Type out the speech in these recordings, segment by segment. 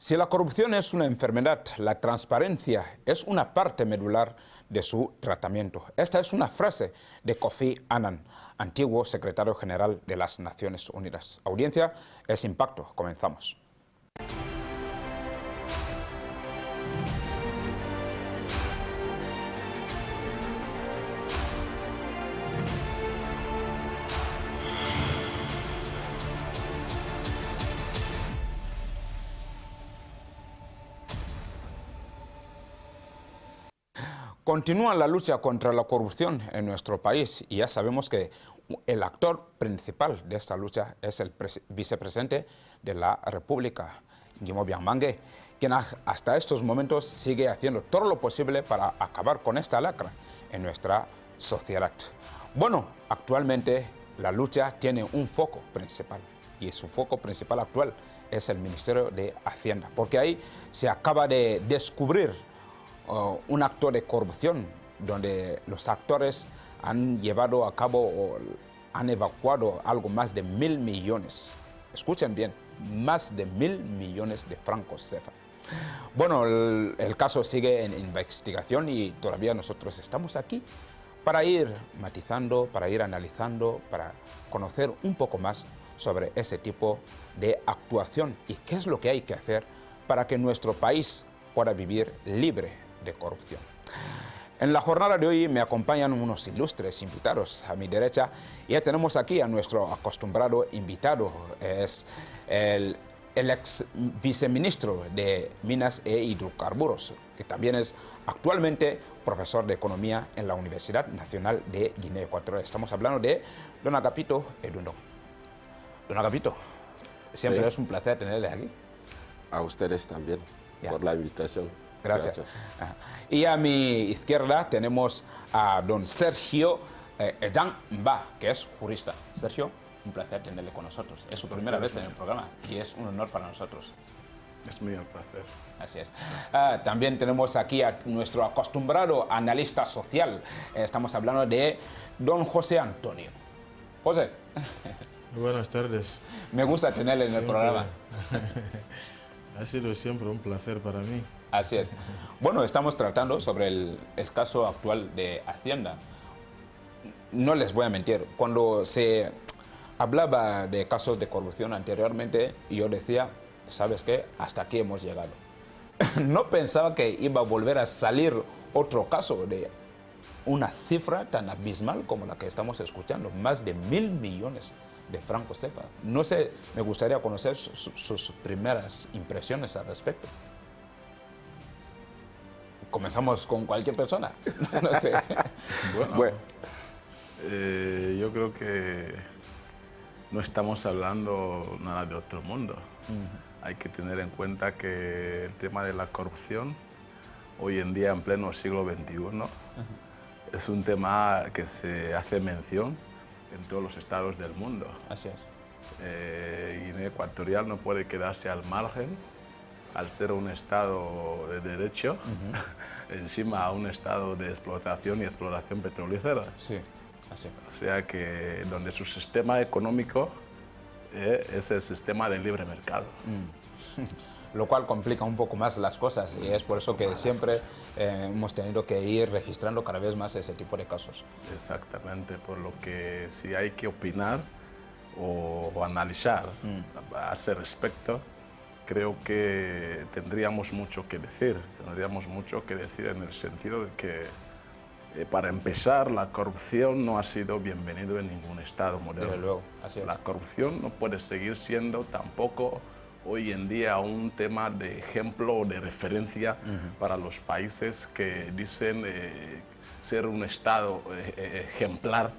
Si la corrupción es una enfermedad, la transparencia es una parte medular de su tratamiento. Esta es una frase de Kofi Annan, antiguo secretario general de las Naciones Unidas. Audiencia, es Impacto. Comenzamos. Continúa la lucha contra la corrupción en nuestro país y ya sabemos que el actor principal de esta lucha es el vicepresidente de la República, Nguema Biang Mangue, quien hasta estos momentos sigue haciendo todo lo posible para acabar con esta lacra en nuestra sociedad. Bueno, actualmente la lucha tiene un foco principal y su foco principal actual es el Ministerio de Hacienda, porque ahí se acaba de descubrir un acto de corrupción donde los actores han llevado a cabo o han evacuado algo más de 1.000 millones. Escuchen bien, más de 1.000 millones de francos CFA. Bueno, el caso sigue en investigación y todavía nosotros estamos aquí para ir matizando, para ir analizando, para conocer un poco más sobre ese tipo de actuación y qué es lo que hay que hacer para que nuestro país pueda vivir libre de corrupción. En la jornada de hoy me acompañan unos ilustres invitados. A mi derecha ya tenemos aquí a nuestro acostumbrado invitado, es el ex viceministro de Minas e Hidrocarburos, que también es actualmente profesor de Economía en la Universidad Nacional de Guinea Ecuatorial. Estamos hablando de don Agapito Edundong. Don Agapito, siempre es un placer tenerle aquí. A ustedes también, por la invitación. Gracias. Y a mi izquierda tenemos a don Sergio Jean Mba, que es jurista. Sergio, un placer tenerle con nosotros. Es su primera vez en el programa y es un honor para nosotros. Es mío el placer. Así es. También tenemos aquí a nuestro acostumbrado analista social. Estamos hablando de don José Antonio. José. Buenas tardes. Me gusta tenerle en el programa. Ha sido siempre un placer para mí. Así es. Bueno, estamos tratando sobre el caso actual de Hacienda. No les voy a mentir, cuando se hablaba de casos de corrupción anteriormente, yo decía, ¿sabes qué? Hasta aquí hemos llegado. No pensaba que iba a volver a salir otro caso de una cifra tan abismal como la que estamos escuchando, más de 1.000 millones de francos CFA. No sé, me gustaría conocer sus primeras impresiones al respecto. Comenzamos con cualquier persona. No sé. Bueno. Yo creo que no estamos hablando nada de otro mundo. Hay que tener en cuenta que el tema de la corrupción, hoy en día en pleno siglo XXI, es un tema que se hace mención en todos los estados del mundo. Así es. Guinea Ecuatorial no puede quedarse al margen al ser un estado de derecho, encima a un estado de explotación y exploración petrolífera. Sí, así. O sea que donde su sistema económico es el sistema de libre mercado. Lo cual complica un poco más las cosas y es por eso que siempre hemos tenido que ir registrando cada vez más ese tipo de casos. Exactamente, por lo que si hay que opinar o analizar a ese respecto, creo que tendríamos mucho que decir. Tendríamos mucho que decir en el sentido de que, para empezar, la corrupción no ha sido bienvenido en ningún Estado moderno. Desde luego, así es. La corrupción no puede seguir siendo tampoco hoy en día un tema de ejemplo o de referencia para los países que dicen ser un Estado ejemplar,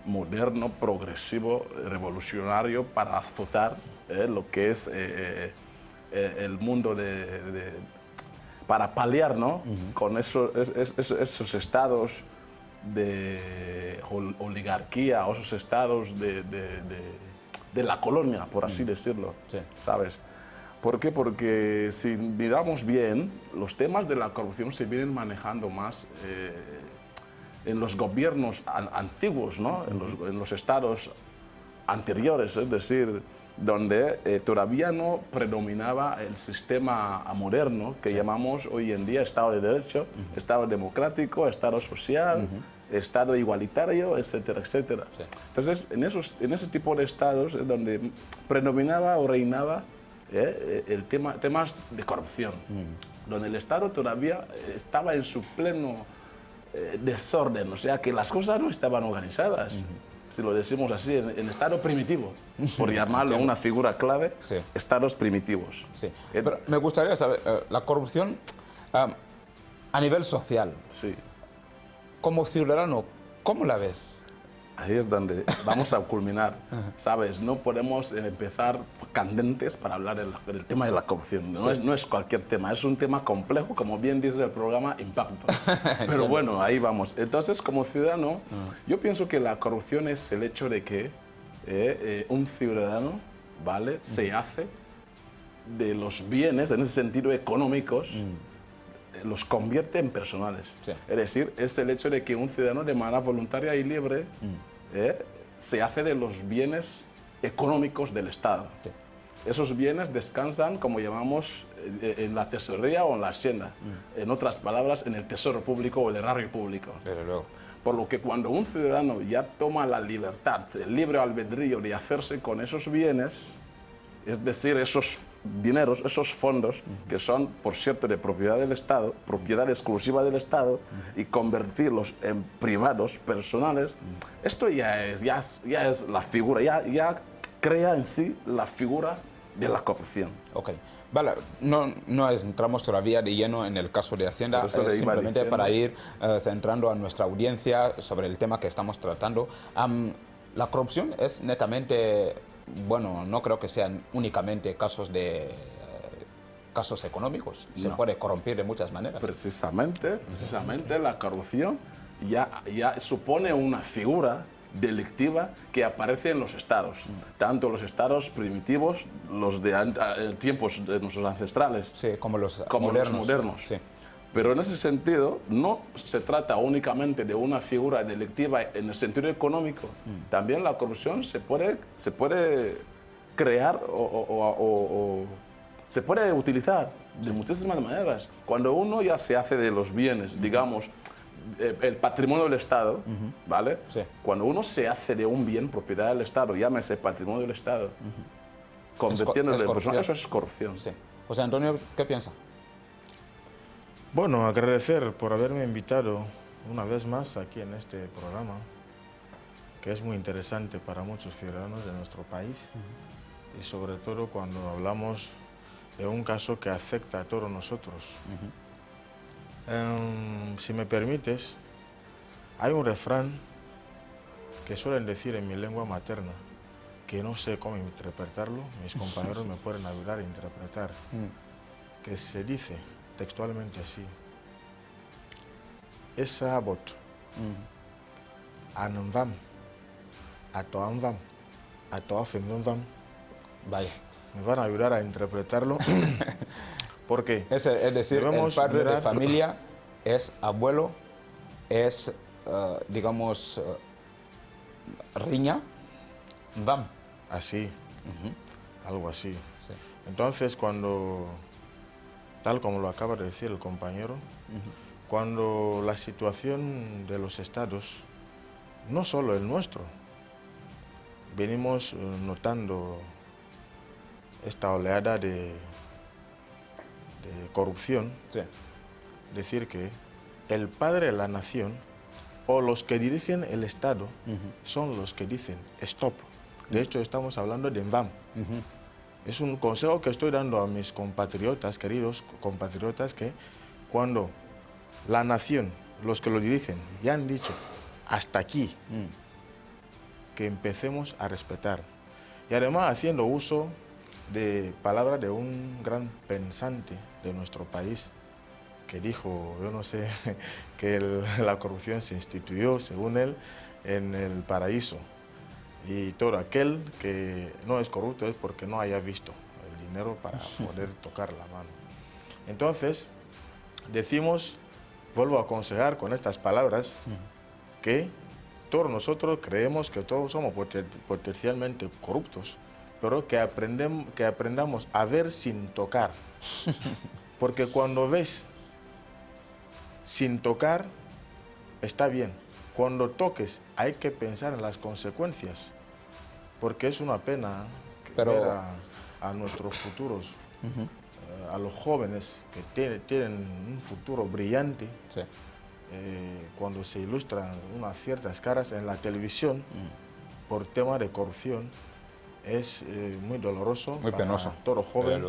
moderno, progresivo, revolucionario para azotar lo que es el mundo para paliar, ¿no? Con esos estados de oligarquía o esos estados de la colonia, por así decirlo, sí. ¿Sabes? ¿Por qué? Porque si miramos bien, los temas de la corrupción se vienen manejando más en los gobiernos antiguos, ¿no? En los estados anteriores, es decir, donde todavía no predominaba el sistema moderno que llamamos hoy en día Estado de Derecho, Estado democrático, Estado social, Estado igualitario, etcétera, etcétera. Sí. Entonces, en ese tipo de estados es donde predominaba o reinaba temas de corrupción, donde el Estado todavía estaba en su pleno desorden, o sea que las cosas no estaban organizadas. Si lo decimos así, en estado primitivo, por llamarlo una figura clave, sí. Estados primitivos. Sí. Pero me gustaría saber, la corrupción a nivel social, sí. Como ciudadano, ¿cómo la ves? Ahí es donde vamos a culminar, ¿sabes? No podemos empezar candentes para hablar del tema de la corrupción. No es cualquier tema, es un tema complejo, como bien dice el programa Impacto. Pero bueno, ahí vamos. Entonces, como ciudadano, yo pienso que la corrupción es el hecho de que un ciudadano, ¿vale?, se hace de los bienes, en ese sentido económicos, los convierte en personales. Sí. Es decir, es el hecho de que un ciudadano de manera voluntaria y libre se hace de los bienes económicos del Estado. Sí. Esos bienes descansan, como llamamos, en la tesorería o en la hacienda. En otras palabras, en el tesoro público o el erario público. Desde luego. Por lo que cuando un ciudadano ya toma la libertad, el libre albedrío de hacerse con esos bienes, es decir, esos dineros, esos fondos, que son, por cierto, de propiedad del Estado, propiedad exclusiva del Estado, y convertirlos en privados, personales, esto ya es la figura, ya crea en sí la figura de la corrupción. Ok. Vale, no entramos todavía de lleno en el caso de Hacienda, simplemente para ir centrando a nuestra audiencia sobre el tema que estamos tratando. La corrupción es netamente... Bueno, no creo que sean únicamente casos económicos. Se puede corromper de muchas maneras. Precisamente la corrupción ya supone una figura delictiva que aparece en los estados, tanto los estados primitivos, los de tiempos de nuestros ancestrales, sí, como los modernos. Sí. Pero en ese sentido, no se trata únicamente de una figura delictiva en el sentido económico. También la corrupción se puede crear o se puede utilizar de muchísimas maneras. Cuando uno ya se hace de los bienes, digamos, el patrimonio del Estado, ¿vale? Sí. Cuando uno se hace de un bien propiedad del Estado, llámese patrimonio del Estado, convirtiéndolo en persona, eso es corrupción. Sí. José Antonio, ¿qué piensa? Bueno, agradecer por haberme invitado una vez más aquí en este programa, que es muy interesante para muchos ciudadanos de nuestro país, y sobre todo cuando hablamos de un caso que afecta a todos nosotros. Si me permites, hay un refrán que suelen decir en mi lengua materna, que no sé cómo interpretarlo, mis compañeros me pueden ayudar a interpretar, que se dice textualmente así: esa bot, anamvam, atoamvam, atoafemvam. Vaya. Me van a ayudar a interpretarlo. ¿Por qué? Es decir, el padre de familia es abuelo, es, digamos, riña, vam. Así, algo así. Sí. Entonces, cuando, tal como lo acaba de decir el compañero, cuando la situación de los estados, no solo el nuestro, venimos notando esta oleada de corrupción, sí. Decir que el padre de la nación o los que dirigen el Estado son los que dicen stop. De hecho, estamos hablando de VAM. Es un consejo que estoy dando a mis compatriotas, queridos compatriotas, que cuando la nación, los que lo dirigen, ya han dicho hasta aquí, que empecemos a respetar. Y además haciendo uso de palabras de un gran pensante de nuestro país, que dijo, yo no sé, que la corrupción se instituyó, según él, en el paraíso. Y todo aquel que no es corrupto es porque no haya visto el dinero para poder tocar la mano. Entonces, decimos, vuelvo a aconsejar con estas palabras, que todos nosotros creemos que todos somos potencialmente corruptos, pero que aprendamos a ver sin tocar. Porque cuando ves sin tocar, está bien. Cuando toques, hay que pensar en las consecuencias. Porque es una pena ver a nuestros futuros, a los jóvenes que tienen un futuro brillante, Sí. Cuando se ilustran unas ciertas caras en la televisión por tema de corrupción, es muy doloroso, muy penoso, para todo joven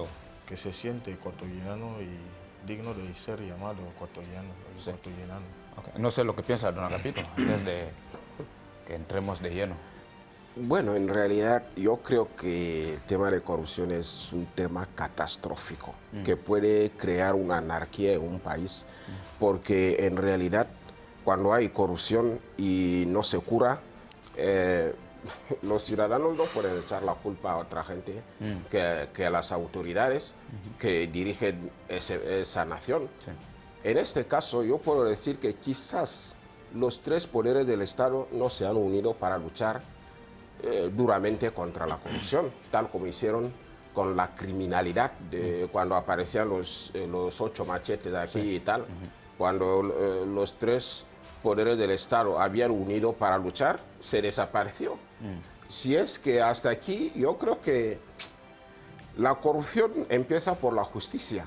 que se siente ecuatoriano y digno de ser llamado ecuatoriano. Sí. Okay. No sé lo que piensa don Agapito, antes de que entremos de lleno. Bueno, en realidad yo creo que el tema de corrupción es un tema catastrófico que puede crear una anarquía en un país, porque en realidad cuando hay corrupción y no se cura, los ciudadanos no pueden echar la culpa a otra gente que a las autoridades que dirigen esa nación. Sí. En este caso yo puedo decir que quizás los tres poderes del Estado no se han unido para luchar duramente contra la corrupción, tal como hicieron con la criminalidad cuando aparecían los 8 machetes aquí y tal, cuando los tres poderes del Estado habían unido para luchar, se desapareció. Si es que hasta aquí yo creo que la corrupción empieza por la justicia,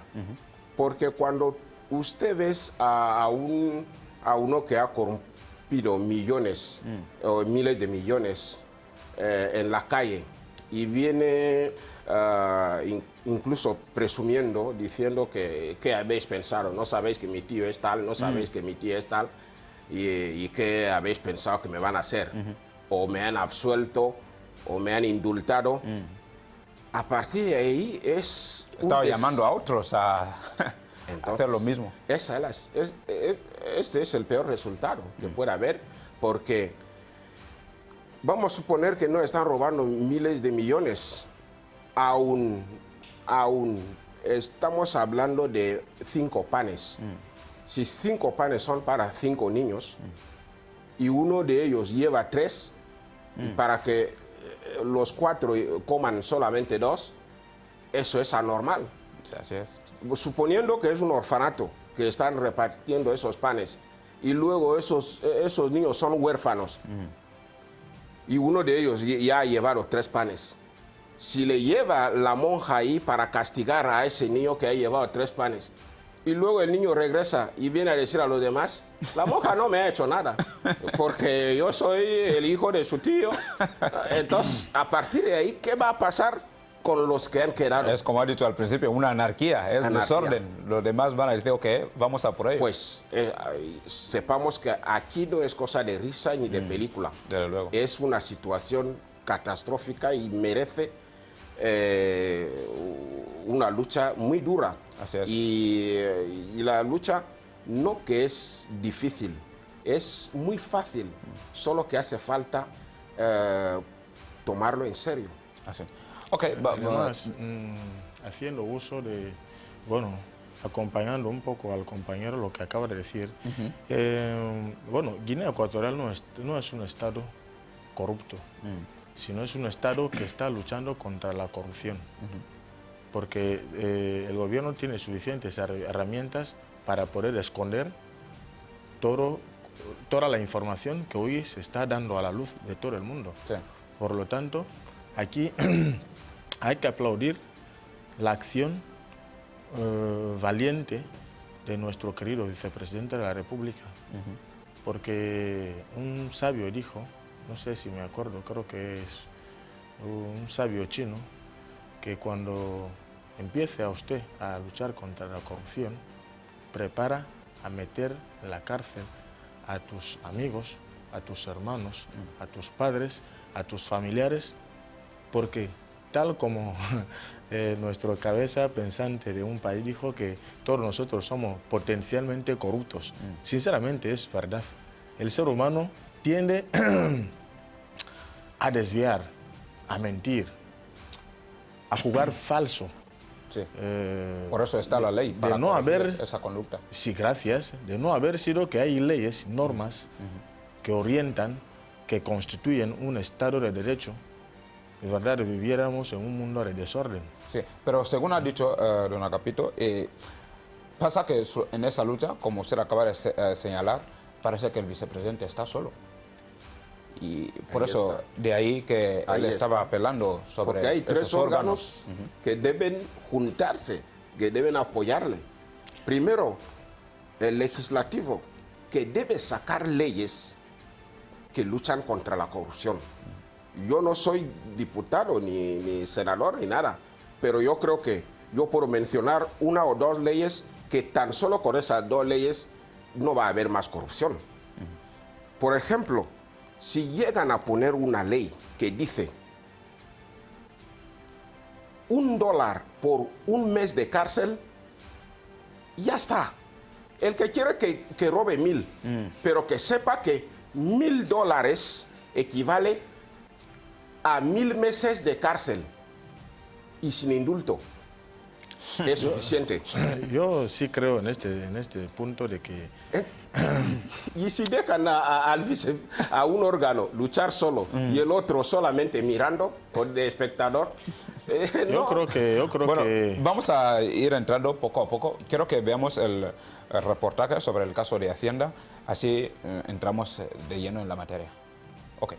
porque cuando usted ves a uno que ha corrompido millones o miles de millones en la calle y viene incluso presumiendo, diciendo que ¿qué habéis pensado? No sabéis que mi tío es tal, no sabéis que mi tía es tal, y ¿qué habéis pensado que me van a hacer? O me han absuelto, o me han indultado. A partir de ahí es... Estaba llamando a otros a hacer lo mismo. Este es el peor resultado que puede haber, porque vamos a suponer que no están robando miles de millones. Aún estamos hablando de 5 panes. Si 5 panes son para 5 niños y uno de ellos lleva 3 para que los 4 coman solamente 2, eso es anormal. Sí, así es. Suponiendo que es un orfanato que están repartiendo esos panes y luego esos niños son huérfanos y uno de ellos ya ha llevado 3 panes. Si le lleva la monja ahí para castigar a ese niño que ha llevado 3 panes y luego el niño regresa y viene a decir a los demás, la monja no me ha hecho nada porque yo soy el hijo de su tío. Entonces, a partir de ahí, ¿qué va a pasar con los que han quedado? Es como ha dicho al principio, una anarquía, es desorden. Los demás van a decir, ok, vamos a por ello. Pues sepamos que aquí no es cosa de risa ni de película. Desde luego. Es una situación catastrófica y merece una lucha muy dura. Así es. Y la lucha no que es difícil, es muy fácil, solo que hace falta tomarlo en serio. Así. Okay, además, haciendo uso de, bueno, acompañando un poco al compañero lo que acaba de decir, bueno, Guinea Ecuatorial no es un estado corrupto, sino es un estado que está luchando contra la corrupción, porque el gobierno tiene suficientes herramientas para poder esconder toda la información que hoy se está dando a la luz de todo el mundo. Sí. Por lo tanto, aquí hay que aplaudir la acción valiente de nuestro querido vicepresidente de la República, porque un sabio dijo, no sé si me acuerdo, creo que es un sabio chino, que cuando empiece a usted a luchar contra la corrupción, prepara a meter en la cárcel a tus amigos, a tus hermanos, a tus padres, a tus familiares, porque tal como nuestro cabeza pensante de un país dijo que todos nosotros somos potencialmente corruptos. Sinceramente es verdad. El ser humano tiende a desviar, a mentir, a jugar falso. Sí. Por eso está la ley, para no haber esa conducta. Sí, gracias. De no haber sido que hay leyes, normas que orientan, que constituyen un Estado de Derecho, de verdad viviéramos en un mundo de desorden. Sí, pero según ha dicho don Agapito, pasa que en esa lucha, como usted acaba de señalar, parece que el vicepresidente está solo. Y por Ahí eso, está. de ahí que Ahí él estaba está. apelando sobre Porque hay tres esos órganos que deben juntarse, que deben apoyarle. Primero, el legislativo, que debe sacar leyes que luchan contra la corrupción. Yo no soy diputado, ni senador, ni nada, pero yo creo que yo puedo mencionar una o dos leyes que tan solo con esas dos leyes no va a haber más corrupción. Por ejemplo, si llegan a poner una ley que dice $1 por un mes de cárcel, ya está. El que quiere que robe 1,000, pero que sepa que $1,000 equivale a 1,000 meses de cárcel y sin indulto. Es suficiente. Yo sí creo en este punto de que Y si dejan a un órgano luchar solo y el otro solamente mirando o de espectador, yo no. creo Bueno, que vamos a ir entrando poco a poco. Quiero que veamos el reportaje sobre el caso de Hacienda, así entramos de lleno en la materia. Ok.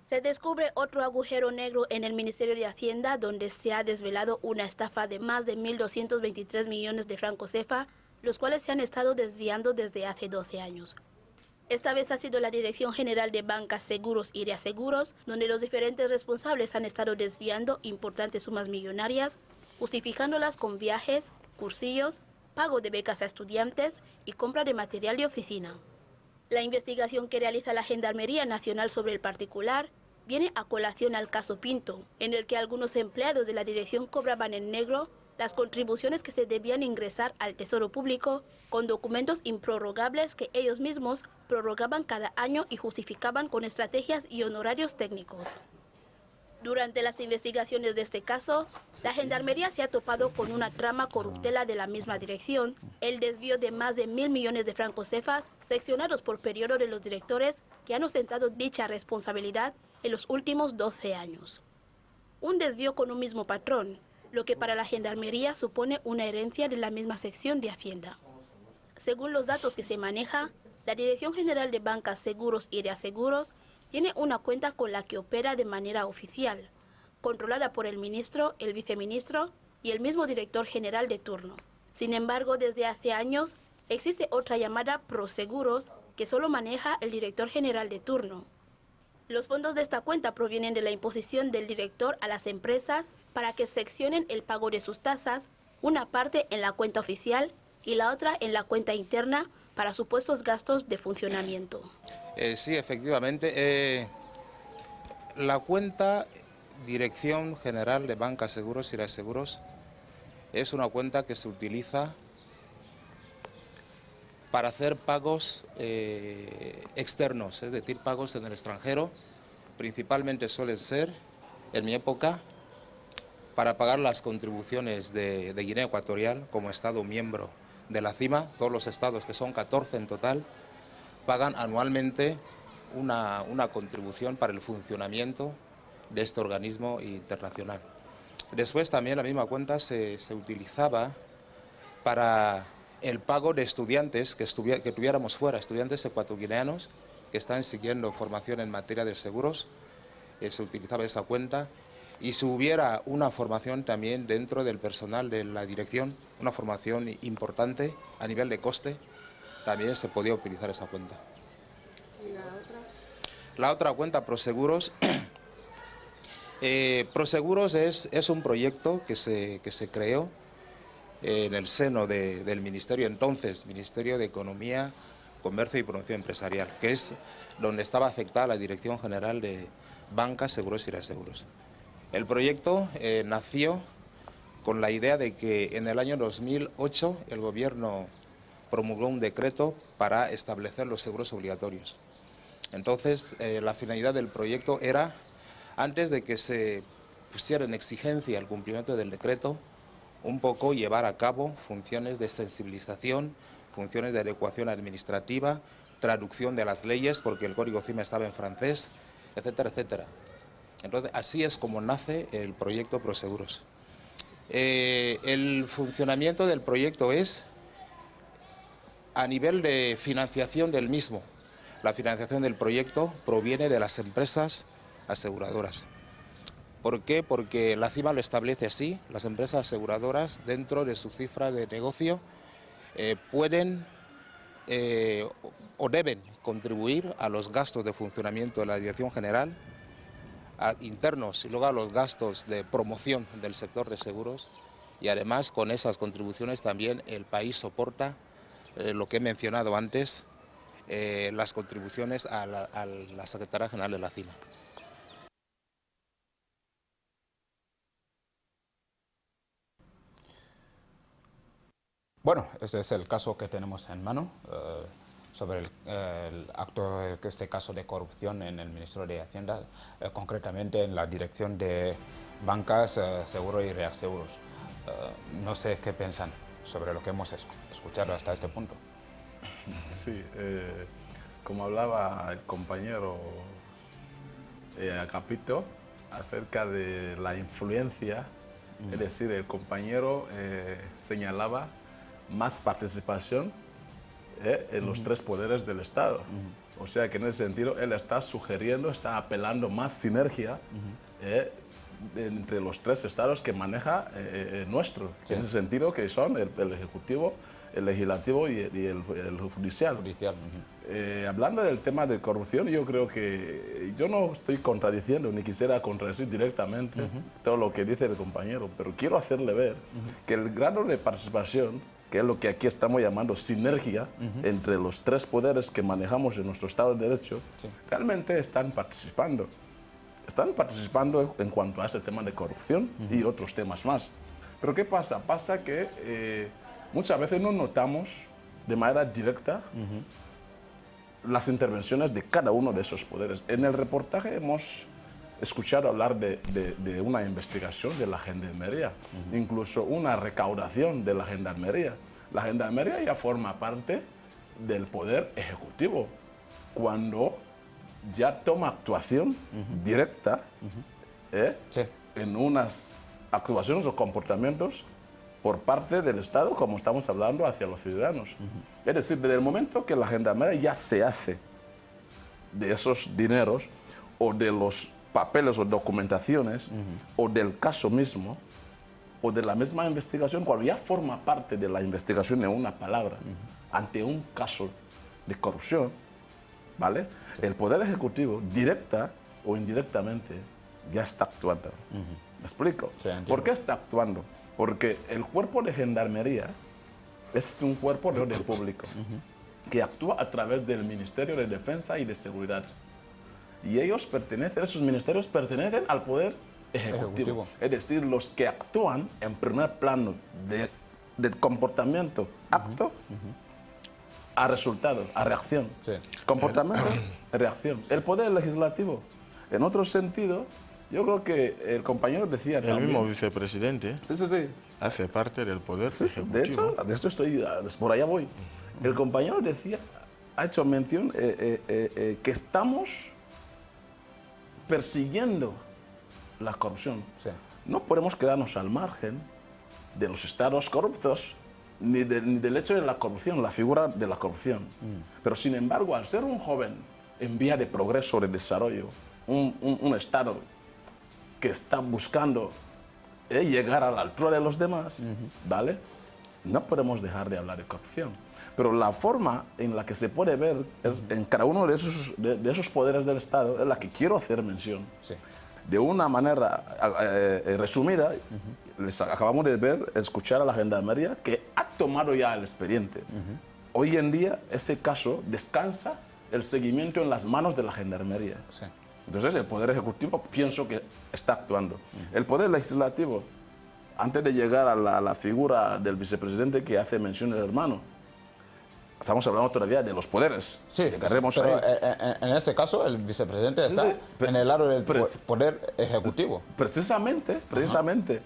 Se descubre otro agujero negro en el Ministerio de Hacienda, donde se ha desvelado una estafa de más de 1.223 millones de francos CFA, los cuales se han estado desviando desde hace 12 años. Esta vez ha sido la Dirección General de Bancas, Seguros y Reaseguros, donde los diferentes responsables han estado desviando importantes sumas millonarias, justificándolas con viajes, cursillos, pago de becas a estudiantes y compra de material de oficina. La investigación que realiza la Gendarmería Nacional sobre el particular viene a colación al caso Pinto, en el que algunos empleados de la dirección cobraban en negro las contribuciones que se debían ingresar al Tesoro Público con documentos improrrogables que ellos mismos prorrogaban cada año y justificaban con estrategias y honorarios técnicos. Durante las investigaciones de este caso, la Gendarmería se ha topado con una trama corruptela de la misma dirección, el desvío de más de 1.000 millones de francos CFA seccionados por periodo de los directores que han ostentado dicha responsabilidad en los últimos 12 años. Un desvío con un mismo patrón, lo que para la Gendarmería supone una herencia de la misma sección de Hacienda. Según los datos que se maneja, la Dirección General de Bancas, Seguros y Reaseguros tiene una cuenta con la que opera de manera oficial, controlada por el ministro, el viceministro y el mismo director general de turno. Sin embargo, desde hace años existe otra llamada Proseguros que solo maneja el director general de turno. Los fondos de esta cuenta provienen de la imposición del director a las empresas para que seccionen el pago de sus tasas, una parte en la cuenta oficial y la otra en la cuenta interna para supuestos gastos de funcionamiento. Sí, efectivamente. La cuenta Dirección General de Bancas, Seguros y Reaseguros es una cuenta que se utiliza para hacer pagos externos, es decir, pagos en el extranjero. Principalmente suelen ser, en mi época, para pagar las contribuciones de Guinea Ecuatorial como Estado miembro de la CIMA. Todos los estados, que son 14 en total, pagan anualmente una contribución para el funcionamiento de este organismo internacional. Después también la misma cuenta se utilizaba para el pago de estudiantes que tuviéramos fuera, estudiantes ecuatoguineanos que están siguiendo formación en materia de seguros, se utilizaba esa cuenta. Y si hubiera una formación también dentro del personal de la dirección, una formación importante a nivel de coste, también se podía utilizar esa cuenta. ¿Y la otra? La otra cuenta, Proseguros. Proseguros es un proyecto que se creó en el seno del Ministerio entonces, Ministerio de Economía, Comercio y Promoción Empresarial, que es donde estaba afectada la Dirección General de Bancas, Seguros y Reaseguros. El proyecto nació con la idea de que en el año 2008 el gobierno promulgó un decreto para establecer los seguros obligatorios. Entonces, la finalidad del proyecto era, antes de que se pusiera en exigencia el cumplimiento del decreto, un poco llevar a cabo funciones de sensibilización, funciones de adecuación administrativa, traducción de las leyes, porque el Código CIMA estaba en francés, etcétera, etcétera. Entonces, así es como nace el proyecto Proseguros. El funcionamiento del proyecto es a nivel de financiación del mismo. La financiación del proyecto proviene de las empresas aseguradoras. ¿Por qué? Porque la CIMA lo establece así. Las empresas aseguradoras, dentro de su cifra de negocio, pueden o deben contribuir a los gastos de funcionamiento de la Dirección General, internos y luego a los gastos de promoción del sector de seguros, y además con esas contribuciones también el país soporta lo que he mencionado antes, las contribuciones a la Secretaría General de la CIMA. Bueno, ese es el caso que tenemos en mano sobre el acto, este caso de corrupción en el Ministerio de Hacienda, concretamente en la Dirección de Bancas, Seguro y Reaseguros. No sé qué piensan sobre lo que hemos escuchado hasta este punto. Sí, como hablaba el compañero Agapito acerca de la influencia, es decir, el compañero señalaba más participación en los tres poderes del Estado. O sea que en ese sentido él está sugiriendo, está apelando más sinergia entre los tres estados que maneja nuestro. Sí. En ese sentido que son el Ejecutivo, el Legislativo y el Judicial. Hablando del tema de corrupción, yo creo que yo no estoy contradiciendo ni quisiera contradecir directamente todo lo que dice el compañero, pero quiero hacerle ver que el grado de participación, que es lo que aquí estamos llamando sinergia entre los tres poderes que manejamos en nuestro Estado de Derecho, realmente están participando. Están participando en cuanto a ese tema de corrupción y otros temas más. Pero ¿qué pasa? Pasa que muchas veces no notamos de manera directa las intervenciones de cada uno de esos poderes. En el reportaje hemos escuchado hablar de una investigación de la Gendarmería, incluso una recaudación de la Gendarmería. La Gendarmería ya forma parte del Poder Ejecutivo cuando ya toma actuación directa en unas actuaciones o comportamientos por parte del Estado, como estamos hablando, hacia los ciudadanos. Es decir, desde el momento que la Gendarmería ya se hace de esos dineros o de los papeles o documentaciones o del caso mismo o de la misma investigación, cuando ya forma parte de la investigación en una palabra ante un caso de corrupción, ¿vale? El Poder Ejecutivo, directa o indirectamente, ya está actuando. ¿Me explico? Sí, ¿por qué está actuando? Porque el cuerpo de Gendarmería es un cuerpo de orden público que actúa a través del Ministerio de Defensa y de Seguridad. Y ellos esos ministerios pertenecen al Poder Ejecutivo. Es decir, los que actúan en primer plano de comportamiento, acto, a resultado, a reacción. Sí. Comportamiento, reacción. El Poder Legislativo, en otro sentido, yo creo que el compañero decía también... El mismo vicepresidente hace parte del Poder Ejecutivo. De hecho, de esto por allá voy. El compañero decía, ha hecho mención que estamos persiguiendo la corrupción. Sí. No podemos quedarnos al margen de los estados corruptos ni del hecho de la corrupción, la figura de la corrupción. Pero sin embargo, al ser un joven en vía de progreso, de desarrollo, un estado que está buscando llegar a la altura de los demás, ¿vale? No podemos dejar de hablar de corrupción. Pero la forma en la que se puede ver en cada uno de esos poderes del Estado es la que quiero hacer mención. Sí. De una manera resumida, les acabamos de escuchar a la Gendarmería que ha tomado ya el expediente. Hoy en día ese caso descansa el seguimiento en las manos de la Gendarmería. Sí. Entonces el Poder Ejecutivo pienso que está actuando. El Poder Legislativo, antes de llegar a la figura del vicepresidente que hace mención el hermano, estamos hablando todavía de los poderes. Sí, pero en ese caso el vicepresidente está en el lado del Poder Ejecutivo. Precisamente.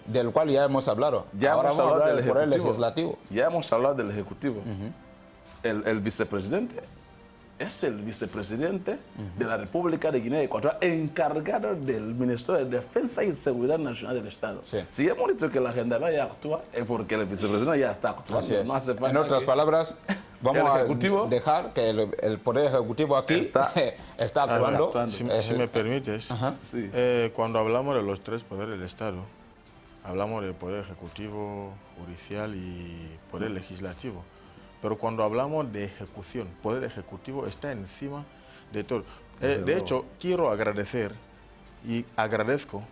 Del cual ya hemos hablado. Ya ahora hemos hablado del Poder Legislativo. Ya hemos hablado del Ejecutivo. El vicepresidente es el vicepresidente de la República de Guinea Ecuatorial, encargado del Ministerio de Defensa y Seguridad Nacional del Estado. Sí. Si hemos dicho que la Gendarmería ya actúa, es porque el vicepresidente ya está actuando. Así es. No hace falta En otras palabras, vamos Ejecutivo a dejar que el Poder Ejecutivo aquí está actuando. Si me permites, Sí. cuando hablamos de los tres poderes del Estado, hablamos del Poder Ejecutivo, Judicial y Poder Legislativo. Pero cuando hablamos de ejecución, Poder Ejecutivo está encima de todo. De hecho, quiero agradecer y agradezco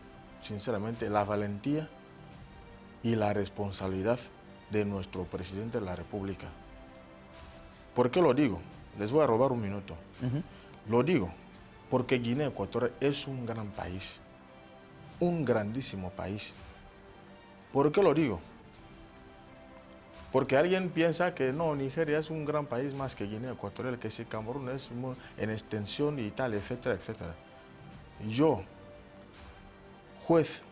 sinceramente la valentía y la responsabilidad de nuestro presidente de la República. ¿Por qué lo digo? Les voy a robar un minuto. Lo digo porque Guinea Ecuatorial es un gran país, un grandísimo país. ¿Por qué lo digo? Porque alguien piensa que no, Nigeria es un gran país más que Guinea Ecuatorial, que si Camerún es en extensión y tal, etcétera, etcétera. Yo, juez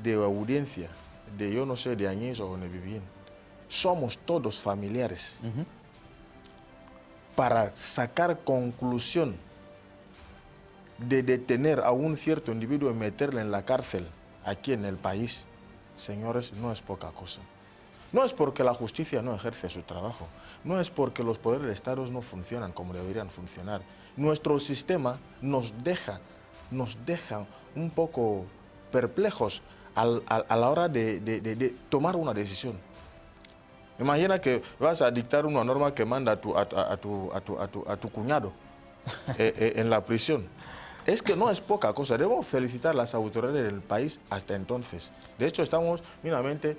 de audiencia de yo no sé, de Añez o de Vivien, somos todos familiares. Para sacar conclusión de detener a un cierto individuo y meterle en la cárcel aquí en el país, señores, no es poca cosa. No es porque la justicia no ejerce su trabajo, no es porque los poderes del Estado no funcionan como deberían funcionar. Nuestro sistema nos deja un poco perplejos a la hora de tomar una decisión. Imagina que vas a dictar una norma que manda a tu cuñado en la prisión. Es que no es poca cosa. Debemos felicitar a las autoridades del país hasta entonces. De hecho, estamos mínimamente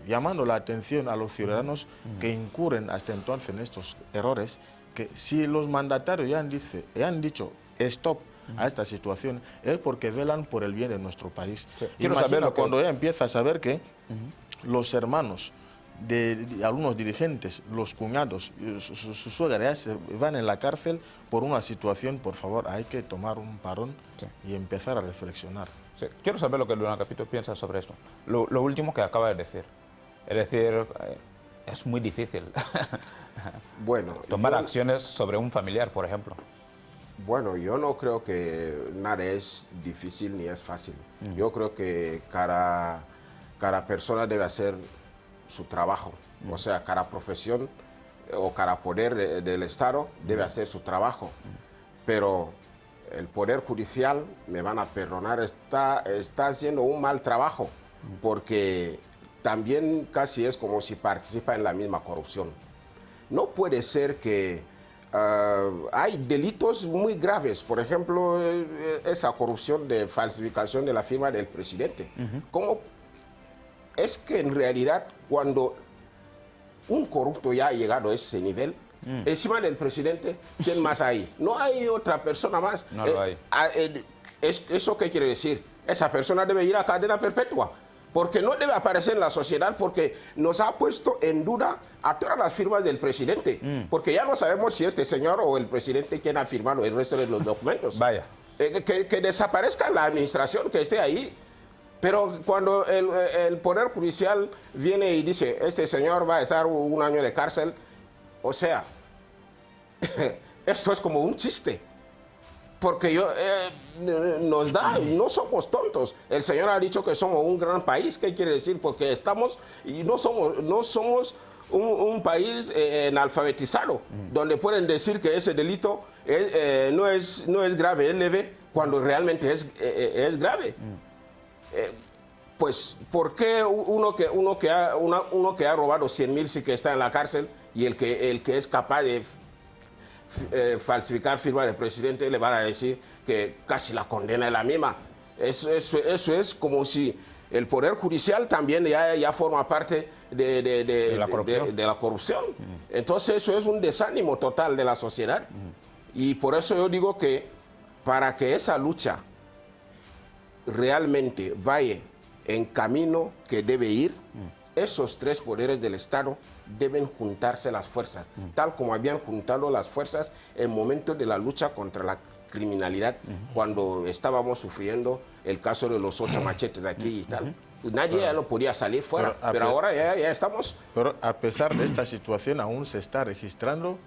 llamando la atención a los ciudadanos que incurren hasta entonces en estos errores, que si los mandatarios ya han dicho stop a esta situación, es porque velan por el bien de nuestro país. Sí. Imagina cuando ya empieza a saber que los hermanos de algunos dirigentes, los cuñados, su suegra ya se van en la cárcel por una situación. Por favor, hay que tomar un parón y empezar a reflexionar. Sí. Quiero saber lo que Luna Capito piensa sobre esto. Lo último que acaba de decir. Es decir, es muy difícil tomar acciones sobre un familiar, por ejemplo. Bueno, yo no creo que nada es difícil ni es fácil. Yo creo que cada persona debe hacer su trabajo. O sea, cada profesión o cada poder del Estado debe hacer su trabajo. Pero el Poder Judicial, me van a perdonar, está haciendo un mal trabajo, porque también casi es como si participa en la misma corrupción. No puede ser que hay delitos muy graves, por ejemplo, esa corrupción de falsificación de la firma del presidente. ¿Cómo? Es que en realidad cuando un corrupto ya ha llegado a ese nivel, encima del presidente, ¿quién más hay? No hay otra persona más. No lo hay. ¿Eso qué quiere decir? Esa persona debe ir a cadena perpetua, porque no debe aparecer en la sociedad, porque nos ha puesto en duda a todas las firmas del presidente, porque ya no sabemos si este señor o el presidente quien ha firmado el resto de los documentos. Vaya. Que desaparezca la administración que esté ahí. Pero cuando el Poder Judicial viene y dice, este señor va a estar 1 año de cárcel, o sea, esto es como un chiste. Porque nos da, no somos tontos. El señor ha dicho que somos un gran país. ¿Qué quiere decir? Porque estamos, y no somos un país analfabetizado, donde pueden decir que ese delito no es grave, es leve, cuando realmente es grave. Pues, ¿por qué uno que ha robado 100.000 sí que está en la cárcel, y el que es capaz de falsificar firma del presidente le van a decir que casi la condena es la misma? Eso es como si el Poder Judicial también ya forma parte de la corrupción. Entonces eso es un desánimo total de la sociedad. Y por eso yo digo que para que esa lucha realmente vaya en camino que debe ir, esos 3 poderes del Estado deben juntarse las fuerzas, tal como habían juntado las fuerzas en momentos de la lucha contra la criminalidad, cuando estábamos sufriendo el caso de los 8 machetes de aquí y tal. Nadie ya no podía salir fuera, pero ahora ya estamos. Pero a pesar de esta situación, aún se está registrando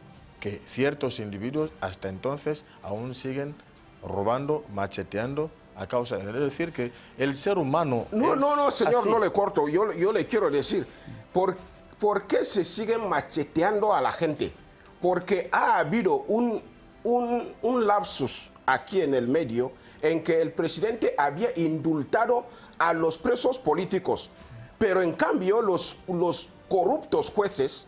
que ciertos individuos hasta entonces aún siguen robando, macheteando a causa de... Es decir, que el ser humano No, es señor, así. no le corto. Yo le quiero decir, ¿por qué se siguen macheteando a la gente? Porque ha habido un lapsus aquí en el medio en que el presidente había indultado a los presos políticos, pero en cambio los corruptos jueces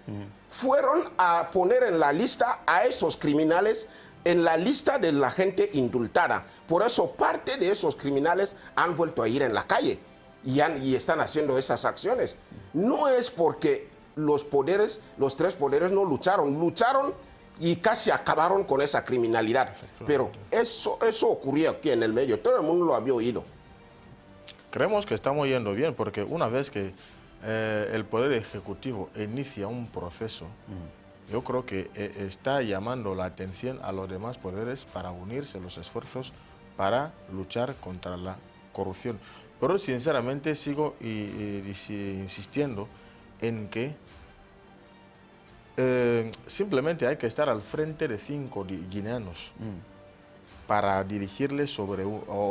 fueron a poner en la lista a esos criminales, en la lista de la gente indultada. Por eso parte de esos criminales han vuelto a ir en la calle y están haciendo esas acciones. No es porque los tres poderes no lucharon y casi acabaron con esa criminalidad. Pero eso ocurrió aquí en el medio, todo el mundo lo había oído. Creemos que estamos yendo bien porque una vez que el Poder Ejecutivo inicia un proceso, yo creo que está llamando la atención a los demás poderes para unirse los esfuerzos para luchar contra la corrupción. Pero sinceramente sigo insistiendo en que simplemente hay que estar al frente de 5 guineanos para dirigirles o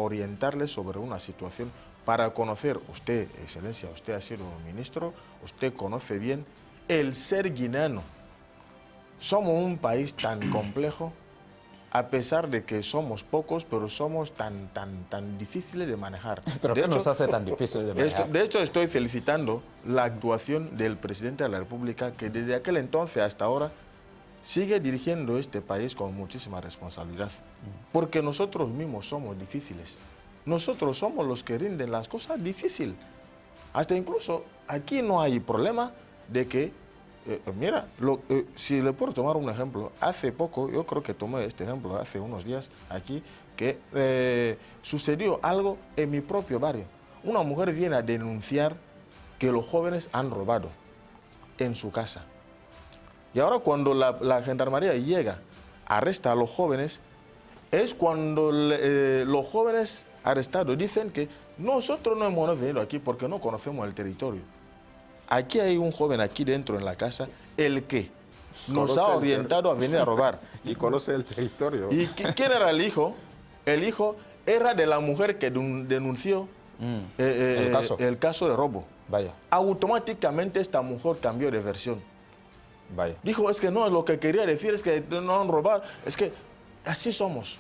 orientarles sobre una situación, para conocer, usted, Excelencia, usted ha sido ministro, usted conoce bien el ser guineano. Somos un país tan complejo, a pesar de que somos pocos, pero somos tan difíciles de manejar. ¿Pero qué nos hace tan difícil de manejar? De hecho, estoy felicitando la actuación del presidente de la República, que desde aquel entonces hasta ahora sigue dirigiendo este país con muchísima responsabilidad. Porque nosotros mismos somos difíciles. Nosotros somos los que rinden las cosas difíciles. Hasta incluso aquí no hay problema de que, mira, si le puedo tomar un ejemplo, hace poco, yo creo que tomé este ejemplo hace unos días aquí, que sucedió algo en mi propio barrio. Una mujer viene a denunciar que los jóvenes han robado en su casa. Y ahora cuando la gendarmería llega, arresta a los jóvenes, es cuando los jóvenes arrestados dicen que nosotros no hemos venido aquí porque no conocemos el territorio. Aquí hay un joven aquí dentro en la casa, el que nos ha orientado a venir a robar. Y conoce el territorio. ¿Y quién era el hijo? El hijo era de la mujer que denunció el caso de robo. Vaya. Automáticamente esta mujer cambió de versión. Vaya. Dijo, es que no, lo que quería decir es que no han robado. Es que así somos.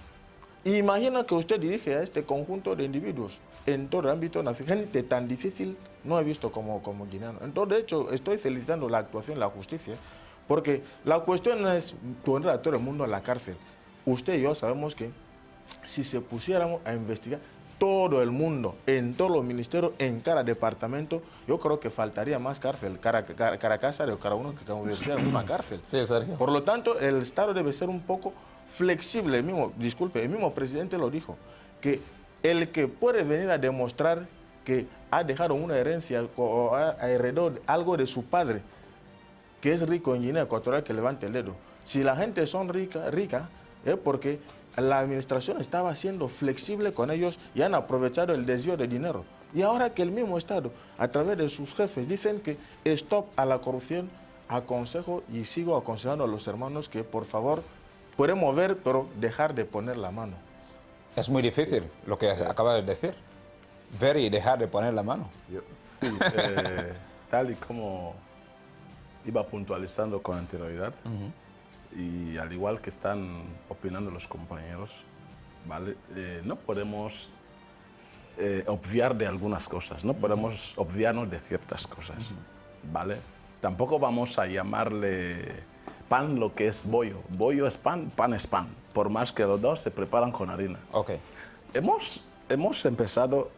Imagina que usted dirige a este conjunto de individuos en todo el ámbito nacional. Gente tan difícil no he visto como guineano. Entonces, de hecho, estoy felicitando la actuación de la justicia, porque la cuestión no es poner a todo el mundo en la cárcel. Usted y yo sabemos que si se pusiéramos a investigar todo el mundo, en todos los ministerios, en cada departamento, yo creo que faltaría más cárcel, cada casa de cada uno que hubiera una cárcel. Sí, Sergio. Por lo tanto, el Estado debe ser un poco flexible. El mismo presidente lo dijo, que el que puede venir a demostrar que ha dejado una herencia o ha heredado algo de su padre, que es rico en Guinea Ecuatorial, que levante el dedo. Si la gente son rica, es porque la administración estaba siendo flexible con ellos y han aprovechado el desvío de dinero. Y ahora que el mismo Estado, a través de sus jefes, dicen que stop a la corrupción, aconsejo y sigo aconsejando a los hermanos que, por favor, podemos ver, pero dejar de poner la mano. Es muy difícil lo que acaba de decir. Ver y dejar de poner la mano. Sí, tal y como iba puntualizando con anterioridad, y al igual que están opinando los compañeros, ¿vale? No podemos obviar de algunas cosas, no podemos obviarnos de ciertas cosas, ¿vale? Tampoco vamos a llamarle pan lo que es bollo. Bollo es pan, pan es pan, por más que los dos se preparan con harina. Okay. Hemos empezado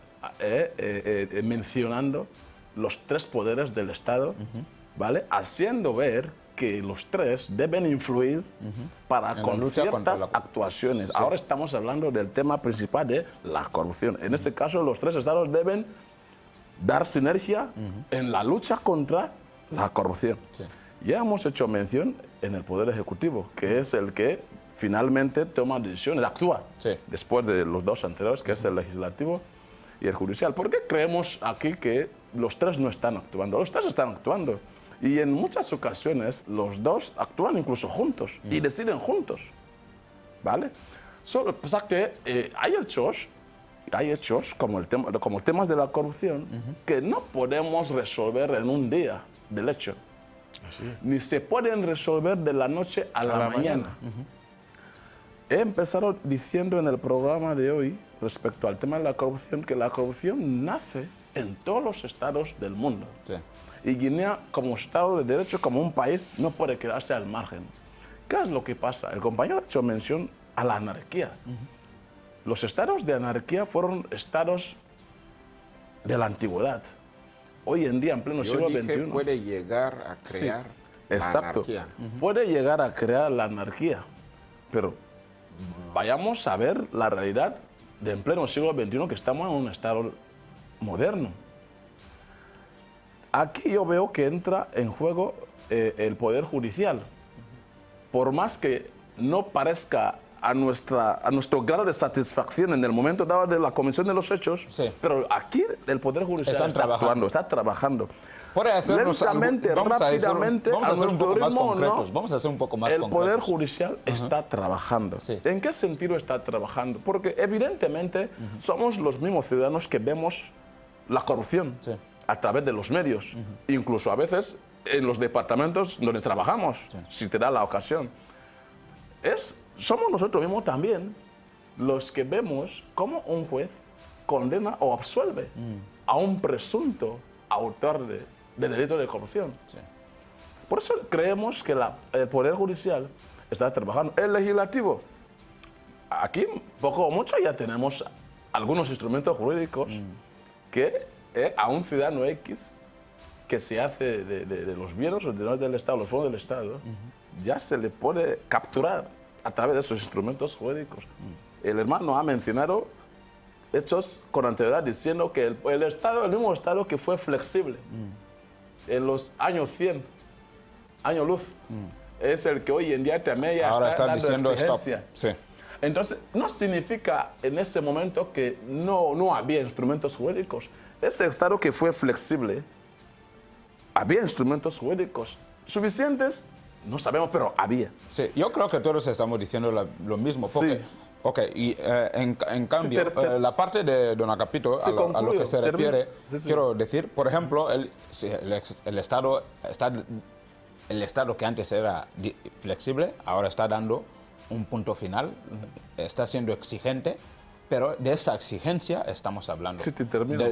mencionando los 3 poderes del Estado, ¿vale? Haciendo ver que los 3 deben influir para con ciertas actuaciones. Sí. Ahora estamos hablando del tema principal de la corrupción. En este caso, los 3 estados deben dar sinergia en la lucha contra la corrupción. Sí. Ya hemos hecho mención en el Poder Ejecutivo, que es el que finalmente toma decisiones, actúa, después de los 2 anteriores, que es el Legislativo y el Judicial. ¿Por qué creemos aquí que los 3 no están actuando? Los 3 están actuando. Y en muchas ocasiones los dos actúan incluso juntos y deciden juntos, ¿vale? Solo pasa que hay hechos como temas de la corrupción que no podemos resolver en un día del hecho. Ni se pueden resolver de la noche a la mañana. He empezado diciendo en el programa de hoy, respecto al tema de la corrupción, que la corrupción nace en todos los estados del mundo. Sí. Y Guinea, como Estado de Derecho, como un país, no puede quedarse al margen. ¿Qué es lo que pasa? El compañero ha hecho mención a la anarquía. Los estados de anarquía fueron estados de la antigüedad. Hoy en día, en pleno siglo XXI... puede llegar a crear la anarquía. Puede llegar a crear la anarquía, pero vayamos a ver la realidad de en pleno siglo XXI, que estamos en un estado moderno. Aquí yo veo que entra en juego el Poder Judicial. Por más que no parezca a nuestro grado de satisfacción en el momento dado de la comisión de los hechos, sí, pero aquí el Poder Judicial está trabajando. Lentamente, rápidamente, vamos a ser un poco más concretos. Vamos a ser un poco más concretos. El Poder concretos. Judicial está trabajando. Sí. ¿En qué sentido está trabajando? Porque evidentemente somos los mismos ciudadanos que vemos la corrupción a través de los medios, incluso a veces en los departamentos donde trabajamos, si te da la ocasión. Somos nosotros mismos también los que vemos cómo un juez condena o absuelve a un presunto autor de delito de corrupción. Sí. Por eso creemos que el Poder Judicial está trabajando. El Legislativo, aquí poco o mucho ya tenemos algunos instrumentos jurídicos que a un ciudadano X que se hace de los bienes ordenados del Estado, los fondos del Estado, ya se le puede capturar a través de esos instrumentos jurídicos. El hermano ha mencionado hechos con anterioridad diciendo que el mismo Estado que fue flexible en los años 100, año luz, es el que hoy en día también ya ahora está dando diciendo exigencia. Sí. Entonces, no significa en ese momento que no había instrumentos jurídicos. Ese Estado que fue flexible, había instrumentos jurídicos suficientes, no sabemos, pero había. Sí, yo creo que todos estamos diciendo lo mismo. Porque, y en cambio, la parte de don Agapito, a lo que se refiere, quiero decir, por ejemplo, el Estado que antes era flexible, ahora está dando un punto final, está siendo exigente, pero de esa exigencia estamos hablando.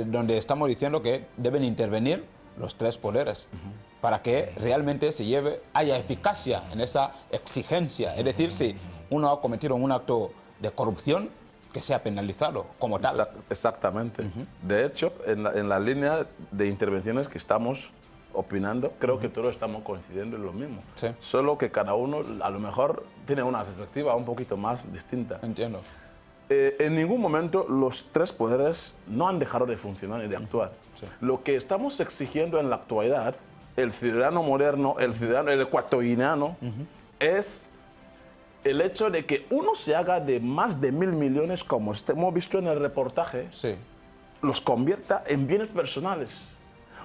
Donde estamos diciendo que deben intervenir los tres poderes para que realmente haya eficacia en esa exigencia. Es decir, si uno ha cometido un acto de corrupción, que sea penalizado como tal. Exactamente. De hecho, en la línea de intervenciones que estamos opinando, creo que todos estamos coincidiendo en lo mismo. Sí. Solo que cada uno a lo mejor tiene una perspectiva un poquito más distinta. Entiendo. En ningún momento los tres poderes no han dejado de funcionar y de actuar. Sí. Lo que estamos exigiendo en la actualidad, el ciudadano moderno, el ecuatoriano, es el hecho de que uno se haga de más de 1.000 millones, como hemos visto en el reportaje, los convierta en bienes personales.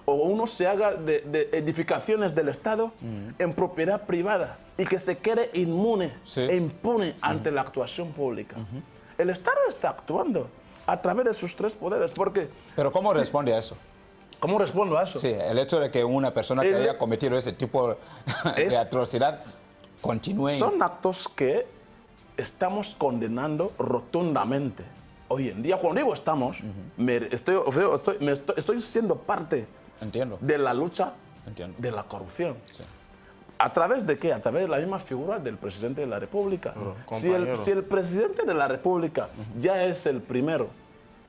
O uno se haga de edificaciones del Estado en propiedad privada y que se quede inmune e impune ante la actuación pública. El Estado está actuando a través de sus tres poderes. Pero ¿cómo responde a eso? ¿Cómo respondo a eso? Sí, el hecho de que una persona que haya cometido ese tipo de atrocidad continúe. Son actos que estamos condenando rotundamente. Hoy en día, cuando digo estamos, estoy siendo parte de la lucha de la corrupción. Sí. ¿A través de qué? A través de la misma figura del presidente de la República. Si el presidente de la República ya es el primero